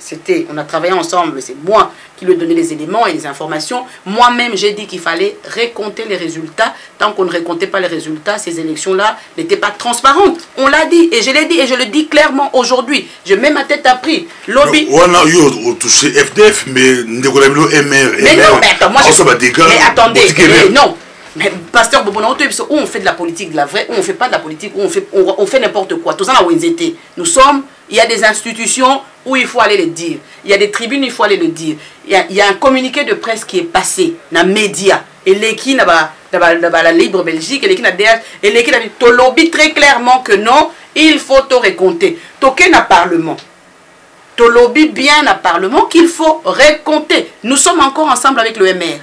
on a travaillé ensemble, c'est moi qui lui ai donné les éléments et les informations. Moi-même, j'ai dit qu'il fallait récompter les résultats. Tant qu'on ne récomptait pas les résultats, ces élections-là n'étaient pas transparentes. On l'a dit, et je l'ai dit, et je le dis clairement aujourd'hui. Je mets ma tête à prix. Lobby. On a eu touché FDF, mais nous avons MR. Mais non, mais attends, moi mais attendez, non. Mais pasteur Bobo, où on fait de la politique, de la vraie, où on ne fait pas de la politique, où on fait n'importe quoi. Tout ça, là où ils étaient. Nous sommes, il y a des institutions où il faut aller le dire. Il y a des tribunes, il faut aller le dire. Il y a un communiqué de presse qui est passé dans les médias. Et l'équipe, dans la Libre Belgique, et l'équipe, a dit, Tolobi très clairement que non, il faut te recompter. Toquer na Parlement. To lobby bien à Parlement qu'il faut recompter. Nous sommes encore ensemble avec le MR.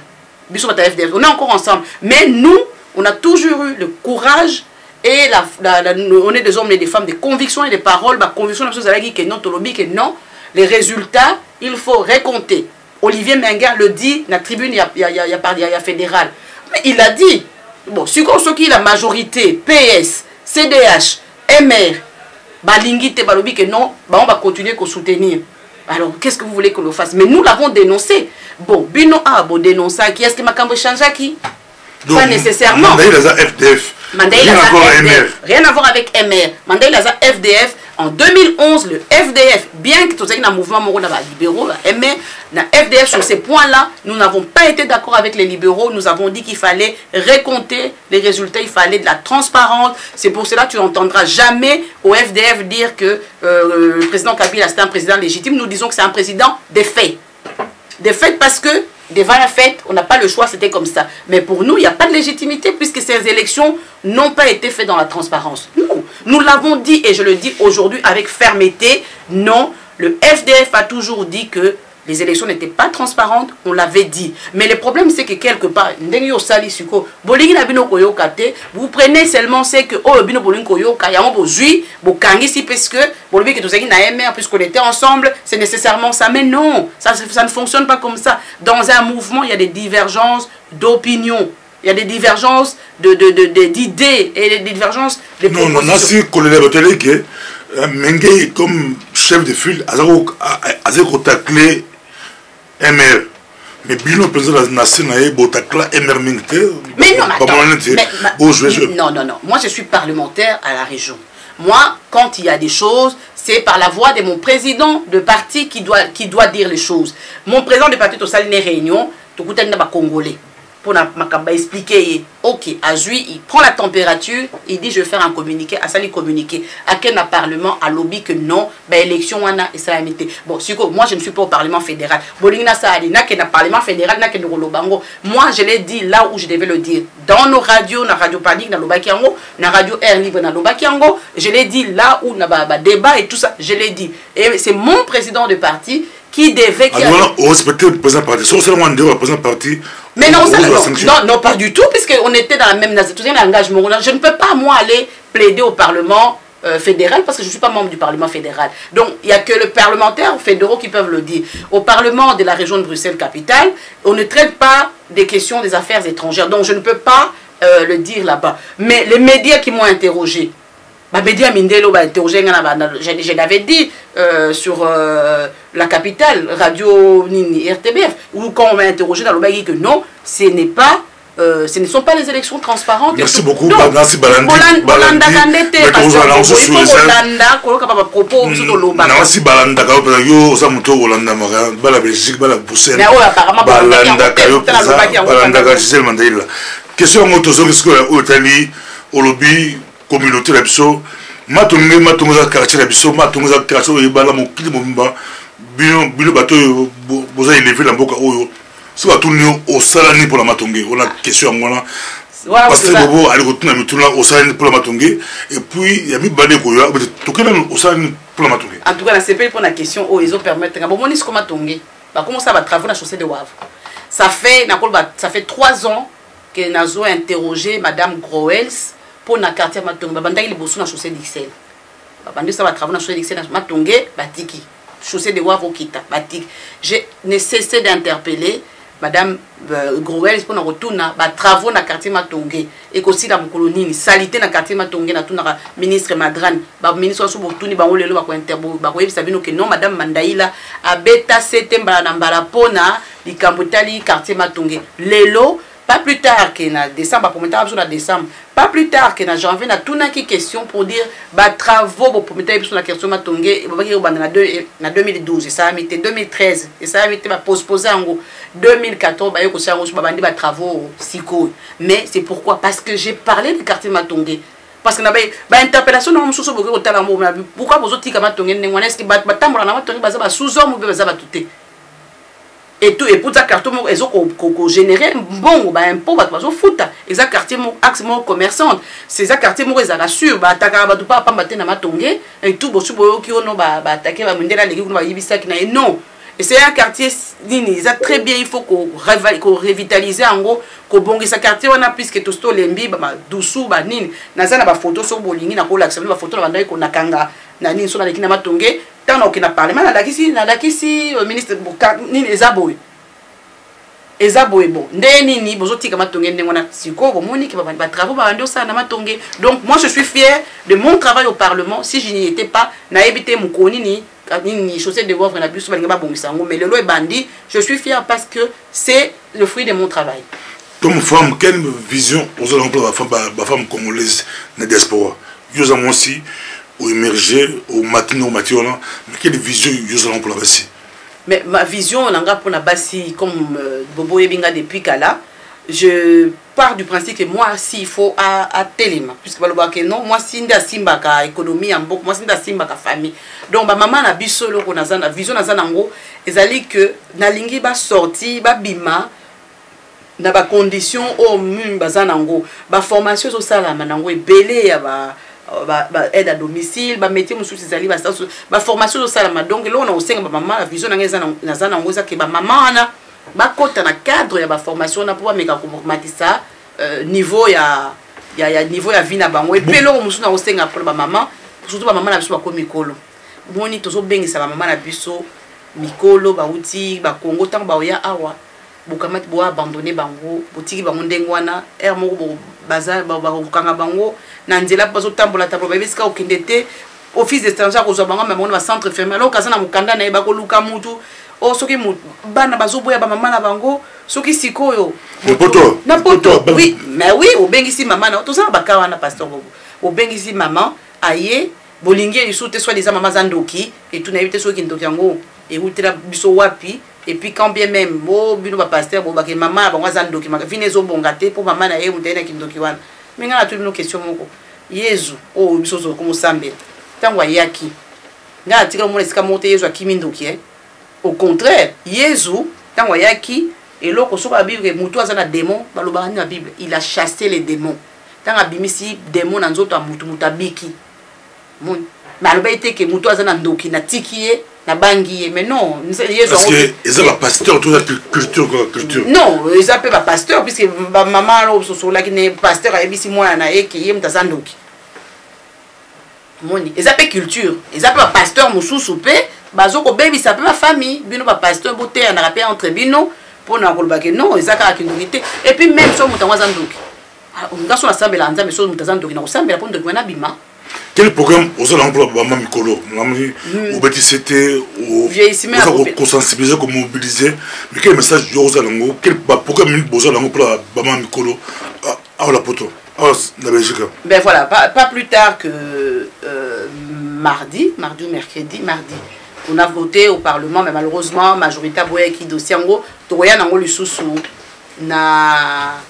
On est encore ensemble. Mais nous, on a toujours eu le courage et on est des hommes et des femmes de conviction et de paroles. La conviction, que non, to lobby que non. Les résultats, il faut recompter. Olivier Menga le dit dans la tribune, il y a fédéral. Mais il a dit, bon, si on qui la majorité, PS, CDH, MR, Balingi te balobi que non, on va continuer à soutenir. Alors, qu'est-ce que vous voulez qu'on le fasse? Mais nous l'avons dénoncé. Bon, Bino a beau dénoncer, qui est-ce que Makambo change qui? Pas nécessairement. Mandaï Laza FDF. Rien à voir avec MR. Mandaï Laza FDF. En 2011, le FDF, bien que tout ça, un mouvement libéraux, MR, dans FDF, sur ces points-là, nous n'avons pas été d'accord avec les libéraux. Nous avons dit qu'il fallait recompter les résultats, il fallait de la transparence. C'est pour cela que tu n'entendras jamais au FDF dire que le président Kabila, c'est un président légitime. Nous disons que c'est un président des faits. Des faits parce que, devant la fête, on n'a pas le choix, c'était comme ça. Mais pour nous, il n'y a pas de légitimité puisque ces élections n'ont pas été faites dans la transparence. Nous l'avons dit et je le dis aujourd'hui avec fermeté. Non, le FDF a toujours dit que les élections n'étaient pas transparentes, on l'avait dit. Mais le problème, c'est que quelque part, vous prenez seulement ce que parce que puisqu'on était ensemble, c'est nécessairement ça. Mais non, ça ne fonctionne pas comme ça. Dans un mouvement, il y a des divergences d'opinion. Il y a des divergences d'idées et des divergences de propositions. Non, non, que Mengue, comme chef de file, a taclé MR. Mais Bino président de la nation a taclé MR Mingte. Mais non, non. Moi, je suis parlementaire à la région. Moi, quand il y a des choses, c'est par la voix de mon président de parti qui doit dire les choses. Mon président de parti, au salle des réunions, tout le monde est congolais. Pour expliquer, ok, Azui, il prend la température, il dit je vais faire un communiqué, à ça il communiqué, à quel parlement, à lobby que non, élection on a et ça a été. Bon, moi je ne suis pas au parlement fédéral. Bolingna ça a dit, n'a qu'un parlement fédéral, n'a qu'un Rolobango. Moi je l'ai dit là où je devais le dire. Dans nos radios, na radio Panique, na Lobakiango, na radio Air Libre, na Lobakiango, je l'ai dit là où na débat et tout ça, je l'ai dit. Et c'est mon président de parti qui devait... On respectait le président parti. Si on s'est rendu au président parti... Mais non, non, pas du tout, puisqu'on était dans la même engagement. Je ne peux pas, moi, aller plaider au Parlement fédéral, parce que je ne suis pas membre du Parlement fédéral. Donc, il n'y a que les parlementaires fédéraux qui peuvent le dire. Au Parlement de la région de Bruxelles-Capitale, on ne traite pas des questions des affaires étrangères. Donc, je ne peux pas le dire là-bas. Mais les médias qui m'ont interrogé, je l'avais dit sur la capitale, radio RTBF, où quand on m'a interrogé dans le bagage que non, ce ne sont pas les élections transparentes. Merci beaucoup. Merci Balandi. communauté la biso matonga quartier la biso matonga quartier oyo bala mokili mobimba bino bato boza élevé la mboka oyo so batunyo osalani pour la matonge on a question ngona parce que bobo ali kotuna mituna osalani pour la matonge et puis ya mi bane ko yo tokela osalani pour la matonge. En tout cas la CP pour la question oh ils ont permettre bon moni ko matonge ba comment ça va travailler na chaussée de Wavre. Ça fait 3 ans que nazo interrogé madame Groels pour na quartier matonge babanda il bosso na chaussée d'Ixelles babanda ça va travailler na chaussée d'Ixelles matonge batiki chaussée de Wavre kita batiki. J'ai ne cessé d'interpeller madame Groels pour na retourna ba travaux na quartier matonge et aussi la colonie salité na quartier matonge na tuna ministre Madran ba ministre so botuni ba olelo ba ko interbo ba ko yebisa bino que non madame Mandaïla abeta setemba na mbala pona likambutali quartier matonge lelo. Pas plus tard que na décembre, pour mettre sur décembre, pas plus tard que na janvier, na tout na qui question pour dire bah travaux pour mettre sur la question matongé, na 2012 et ça a mis 2013 et ça a mis bah posposé en 2014 bah aussi en bandi bah travaux siko. Mais c'est pourquoi parce que j'ai parlé du quartier matongé. Parce que na bah interpellation na mususu boke otala mo pourquoi bozo tika matongé ngwana est-ce que bah tambola na matongé bah sous homme ou bah tout. et tout et pour ça carton mo ezo ko générer bon ba impôt ba bazo futa eza quartier mo axe mo commerçante c'est ça quartier mo eza rassure ba ataka ba tupa pamba te na matonge et tout bo subo ki ono ba attaquer ba mundela leki ko ba yibisa ki na non et c'est un quartier nini ça très bien il faut qu'on revitaliser en gros ko bongisa quartier wana puisque tout sto lembi ba dusu ba nini na za na ba photo so bolingi na ko la ba photo na bandai ko nakanga na nini so na leki na matonge tant on a parlé na dakisi ministre nini ezaboy bon ndeni ni bozo tika matonge ndengona siko bo moni ki ba travaux ba ndo ça na matonge donc moi je suis fier de mon travail au parlement si je n'y étais pas na éviter mukoni ni chaussée de voir na biso ba bongisa ngo mais le loi bandi je suis fier parce que c'est le fruit de mon travail. Comme femme, quelle vision aux emplois la femme congolaise na diaspora yo moi aussi au émerger au matin au matin mais quelle vision yo allons pour la basi. Mais ma vision on a pour la basi comme Bobo Ebinga depuis Kala je pars du principe que moi si il faut à Téléma puisque que non moi si nda simba ka économie en beaucoup moi si nda simba ka famille donc ma maman na biso loko na zana vision na zana ngo ezali que na lingi ba sorti ba bima na ba condition au mun bazana ngo ba formation so sala manango ebele ya ba aide à domicile ba métier mususu ezali ba formation so sala donc là on a aussi ba maman la vision na zana ngo za ke ba maman na ba kota na cadre ya ba formation na pour meka ko matisa niveau ya niveau ya vie na bango et puis là mususu na osenga pour ba maman surtout ba maman na biso ba ko mikolo boni tozo bengisa ba maman na biso mikolo ba uti ba Congo tant ba ya awa bukamati bo abandonner bango botiki bango ndengwana er moko baza ba kanga bango na nzela bazo tambola ba biska okindete office d'étranger ko zo bango mais ba centre fermé alors kaza na mukanda na ba ko luka mutu o soki bana bazo boya ba mama na bango soki sikoyo na poto oui mais oui obengisi mama na to ça ba kawana pasteur bobo obengisi maman aye bolingi isute soit les mamas zandoki et tout na éviter soki ndoki yango et utela biso wapi et puis quand bien même bo bino ba pasteur bo ba ke mama bango zandoki ma vine zo bongate pour mama na ye mutena kindoki wana minga na tout question moko yezu o biso zo ko musambe tangwa yaki nga atika mo esika monte yezu akimindoki au contraire yezu tangwa yaki et loko so ba bible mutu azana démon ba lo ba na bible il a chassé les démons tanga bimisi démon na nzoto a mutu mutabiki mon mais alors été que mutu azana ndoki na tikiye na bangi mais non yezu parce que ils ont pasteur toute la culture non ils appellent pas pasteur puisque maman lo so la qui ne pasteur a bisi moi na e ki yem tazandoki moni ils appellent culture ils appellent pasteur mususu pe bazo ko baby ça peut ma famille bino ba pasteur boté na rappel entre bino pour na ko ba que non ils akaka kinité et puis même so mutanwa zandoki on ga so la sambela nza mais so mutazandoki na ko sambela pour ndoki na bima. Quel programme aux emplois maman mikolo au BTCT au sensibiliser comme mobiliser mais quel message aux alango quel programme aux alango pour la maman mikolo à la poto à la Belgique. Ben voilà pas plus tard que mardi ou mercredi on a voté au parlement mais malheureusement majorité boye qui dossier en gros toya nango lisusu na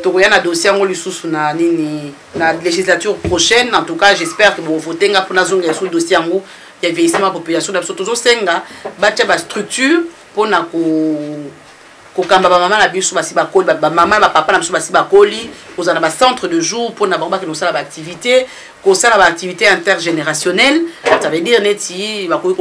tokoyana dossier ngo lisusu na nini na législature prochaine en tout cas j'espère que vous votez nga pour na zonga sur dossier ngo ya vieillissement population da sotozo senga bacha ba structure pour na ko kamba ba mama na biso basi ba koli ba mama ba papa na biso basi ba koli kozana ba centre de jour pour na bango ba que nous sala ba activité ko sala ba activité intergénérationnelle ça veut dire neti ba ko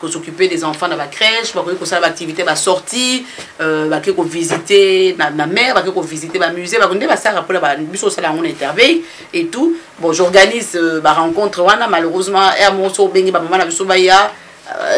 s'occuper des enfants dans la crèche ba ko sala ba activité ba sortie ba ko visiter na mère ba ko visiter ba musée ba ndé ba sala pour ba biso sala on interveille et tout bon j'organise ba rencontre wana malheureusement mo so bengi ba mama na biso ba ya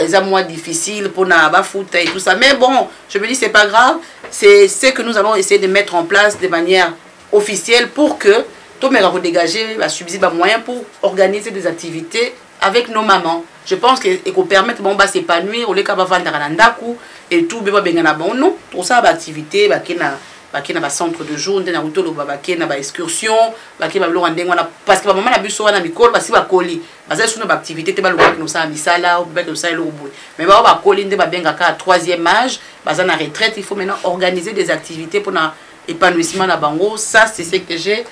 c'est moins difficile pour na ba foot et tout ça mais bon je me dis c'est pas grave c'est ce que nous allons essayer de mettre en place de manière officielle pour que tout le monde dégager va subsidier ba moyen pour organiser des activités avec nos mamans je pense que et qu'on permette bon ba s'épanouir au lieu qu'à vendre na ndaku et tout beba bengana bon non tout ça ba activité ba kena bakena ba centre de jour ndena utolo bakena ba excursion bakena ba lo ndengo na parce que ba maman na biso wana mikolo basi ba koli baza suna ba activité te ba lo no sa misala ou ba de ça lo boy mais ba koli nde ba benga ka 3e âge baza na retraite il faut maintenant organiser des activités pour na épanouissement na bango ça c'est ce que j'ai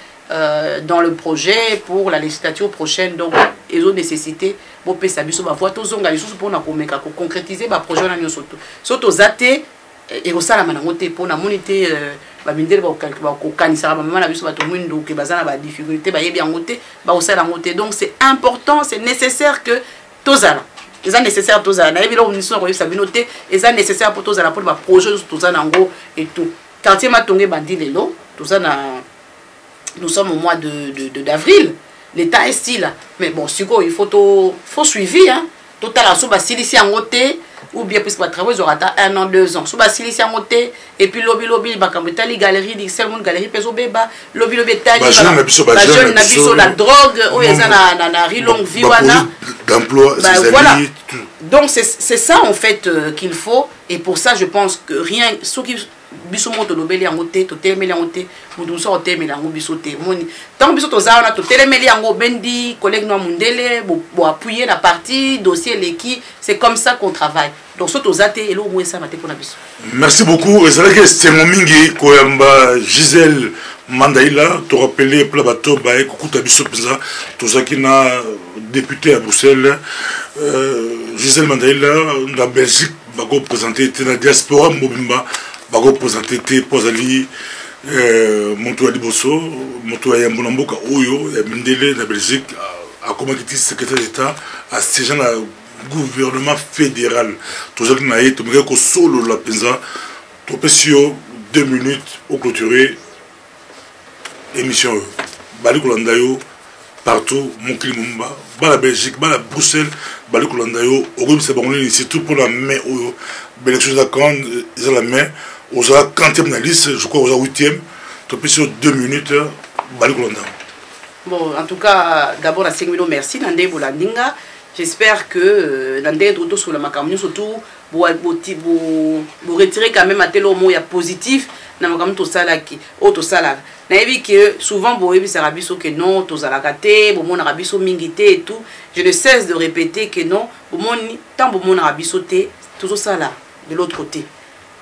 dans le projet pour la législature prochaine donc ils ont nécessité pour pesa biso ba voix to zonga lisusu pour na komeka ko concrétiser ba projet na nyoso to soto zate et au sala manangote pour na monité ba mindele ba kokanisa ba mama na biso ba to mwindo ke bazana ba difficulté ba yebi ngote ba au sala ngote. Donc c'est important, c'est nécessaire que tozala c'est nécessaire tozala na yebi lo mission ko yesa binoté et ça nécessaire pour tozala pour ba projet tozala ngo et tout quartier matongé bandi lelo tozana. Nous sommes au mois d'avril, l'état est style là. Mais bon, il faut suivre, hein. Total, sous Basilici en côté, ou bien puisque travail, ils auront 1 an, 2 ans. Sous Basilici en côté, et puis lobby, les galeries, les seulement galeries, peso beba, lobby, tali, la jeune nabiso, la drogue, ou ils ont na longue vie, d'emploi, voilà. Donc c'est ça en fait qu'il faut, et pour ça je pense que rien, ceux qui biso moto lobeli yango te to telemeli yango te mudu so telemeli yango biso te moni tant biso to zaona to telemeli yango bendi collègue no mundele bo appuyer la partie dossier leki c'est comme ça qu'on travaille donc so to zate elo mo ça mate pona biso. Merci beaucoup ezalaki c'est mon mingi koyamba Gisèle Mandaïla to rappeler pla bato ba ekokuta biso penza to zakina député à Bruxelles Gisèle Mandaïla na Belgique ba ko présenter na diaspora mobimba va représenter Pozali, Montoya Liboso, Montoya Mbonamboka Oyo, Mindele, la Belgique, à comment était secrétaire d'État, à ces gens là gouvernement fédéral. Tout ça qui n'a été, tout le solo la penza, tout pesio 2 minutes au clôturé émission. Balikulandayo partout, mon Kilimumba, la Belgique, la Bruxelles, Balikulandayo, au groupe c'est bon, c'est tout pour la main, l'élection de la main. Aux 40e na liste, je crois aux 8e, tu peux sur 2 minutes, bon, en tout cas, d'abord, la 5 minutes, merci, Nandé Bolandinga. J'espère que Nandé est sur la macaron, surtout, vous retirez quand même à tel mot positif, dans le tout ça là qui, autre ça là. Naïvi que souvent, vous avez dit que non, tous à la gâté, vous avez rabisso mingité et tout. Je ne cesse de répéter que non, tant que vous avez rabisso tout ça là, de l'autre côté.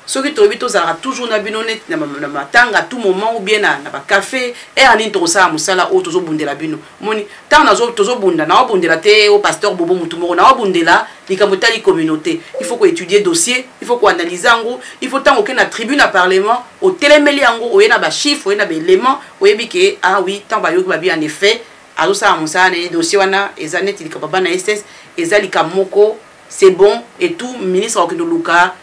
Ceux qui ont toujours na binonet na matanga à tout moment ou bien na café et en introsa musala o tozo bundela bino moni tant na tozo bunda na bundela te au pasteur bobo mutumoro na bundela likamota li communauté il faut ko étudier dossier il faut ko analyser ngo il faut tant aucun na tribune à parlement au télémeli ngo o yena ba chiffre o yena ba élément o yebike ah oui tant ba yoki ba bien en effet azo sa musala na dossier wana ezanet likababa na SS ezali kamoko c'est bon et tout ministre okindoluka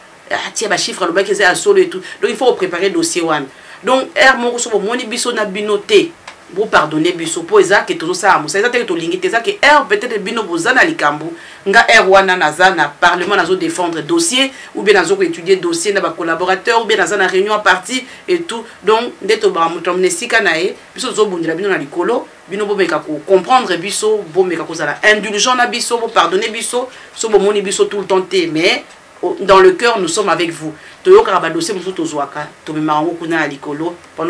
tiens ba chiffre le bac c'est à solo et tout donc il faut préparer le dossier one donc er moko so moni biso na binoté vous pardonnez biso po eza que tout ça ça eza que lingi eza que er peut-être bino bozana likambu nga er wana naza na parlement nazo défendre dossier ou bien nazo étudier dossier na ba collaborateur ou bien naza na réunion à partie et tout donc ndeto ba mutomne sika nae biso zo bundira bino na likolo bino bo meka ko comprendre biso bo meka ko zala indulgent na biso bo pardonner biso so bo moni biso tout le temps mais dans le cœur, nous sommes avec vous. Pendant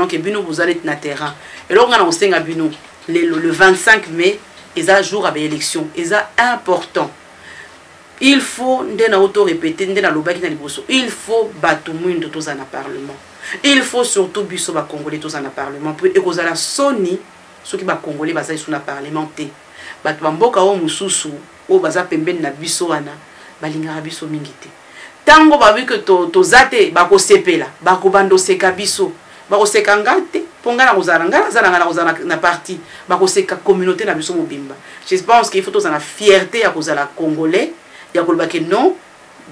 que Bino vous allez na terrain. Et là, on a le 25 mai, il a jour avec l'élection. C'est important. Il faut, il faut battre le dans le Parlement. Il faut surtout biso ba Congolais dans le Parlement. Et que la Sony, ceux qui ba Congolais basé sur le Parlement. Battu mboka o mususu o baza pembeni na biso wana balingaka biso mingi te. Tango babi que to zate bako sepela bako bando seka biso bako seka ngate ponga na kozala na parti bako seka communauté na biso mobimba. Je pense qu'il faut tous la fierté ya kozala congolais ya koloba que non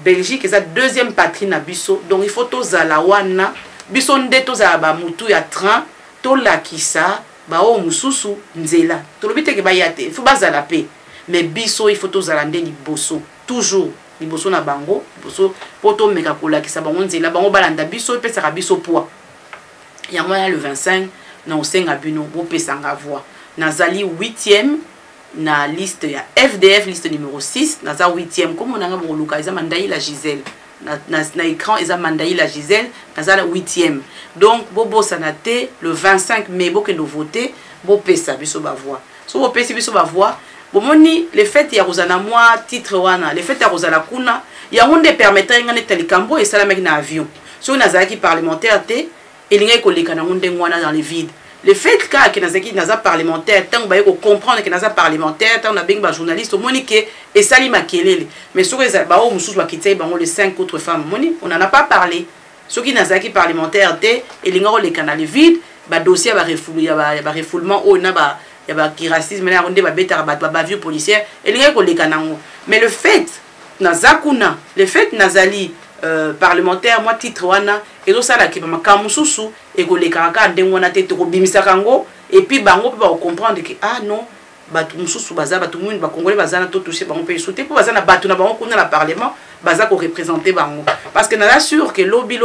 Belgique est la deuxième patrie na biso donc il faut tous la wana biso nde tous ba mutu ya train to lakisa ba o mususu nzela to lobite ke ba yate il faut bazala paix mais biso il faut tous la ndeni bosso toujours liboso na bango liboso poto meka kolakisa bango nzela bango balanda biso epesaka biso poids ya moya le 25 na osenga bino bo pesanga voix nazali 8e na liste ya FDF liste numéro 6 naza 8e comme on a ngaboluka eza Mandaïla Gisèle na écran eza Mandaïla Gisèle naza 8e donc bobo sanate le 25 mai bo kendo voter bo pesa biso ba voix so bo pesi biso ba voix bomoni les fêtes ya rozana moi titre wana les fêtes ya rozala kuna ya onde permettre ngane telikambo et sala mek na avion so nazaki parlementaire te elinga ko leka na onde ngwana dans les vides les fêtes ka ki nazaki naza parlementaire tant ba ko comprendre que naza parlementaire tant na beng ba journaliste moni que et sali makelele mais so eza ba o mususu ba kitay bango les 5 autres femmes moni on en a pas parlé ceux qui n'ont parlementaire et les gens les canaux vides ba dossier ba refoulement au na ba ya ba qui racisme là on dit ba bêta ba vieux policier et les gens les canaux mais le fait nazakuna le fait nazali parlementaire moi titre wana et ça là qui ba makamususu et ko les kaka ndengona tete ko bimisa kango et puis bango peut comprendre que ah non batu mususu baza batu mwini ba congolais baza na to toucher bango peut sauter pour baza na batu na bango kuna la parlement baza ko représenter bango parce que na sûr que lobby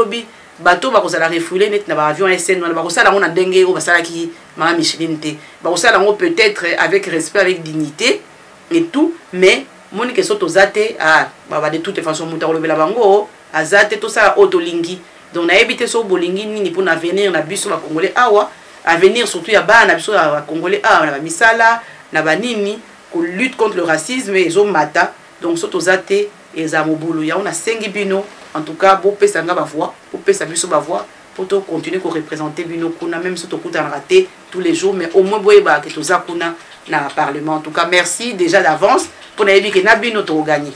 bateau ba kozala refoulé net na ba avion SN na ba kosala ngona ndenge o basala ki ma Micheline te ba kosala ngo peut-être avec respect avec dignité et tout mais monique soto zate ah ba de toute façon muta kolobela bango azate to ça autolingi donc na éviter so bolingi nini pour avenir na biso ba congolais awa avenir surtout ya ba na biso ba congolais awa na ba misala na ba nini ko lutte contre le racisme et zo mata donc soto zate et za mobulu ya on a sengi bino. En tout cas, pour pesa nga ba voix, pour pesa biso ba voix, pour to continuer ko représenter bino kuna même si to kuta raté tous les jours mais au moins boye ba que to za kuna na parlement. En tout cas, merci déjà d'avance pour na que na bino to gagner.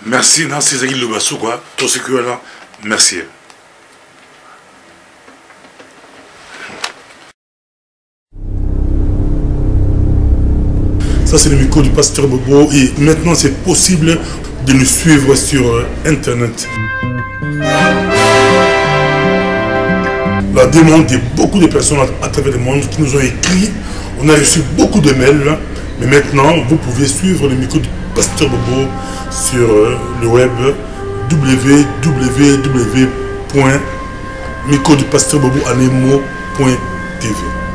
Merci Nancy Zagil Lobassou quoi, tout ce que là, merci. Ça c'est le micro du pasteur Bobo et maintenant c'est possible de nous suivre sur internet. La demande de beaucoup de personnes à travers le monde qui nous ont écrit, on a reçu beaucoup de mails, mais maintenant vous pouvez suivre le micro du pasteur Bobo sur le web www.microdupasteur.bobo.tv.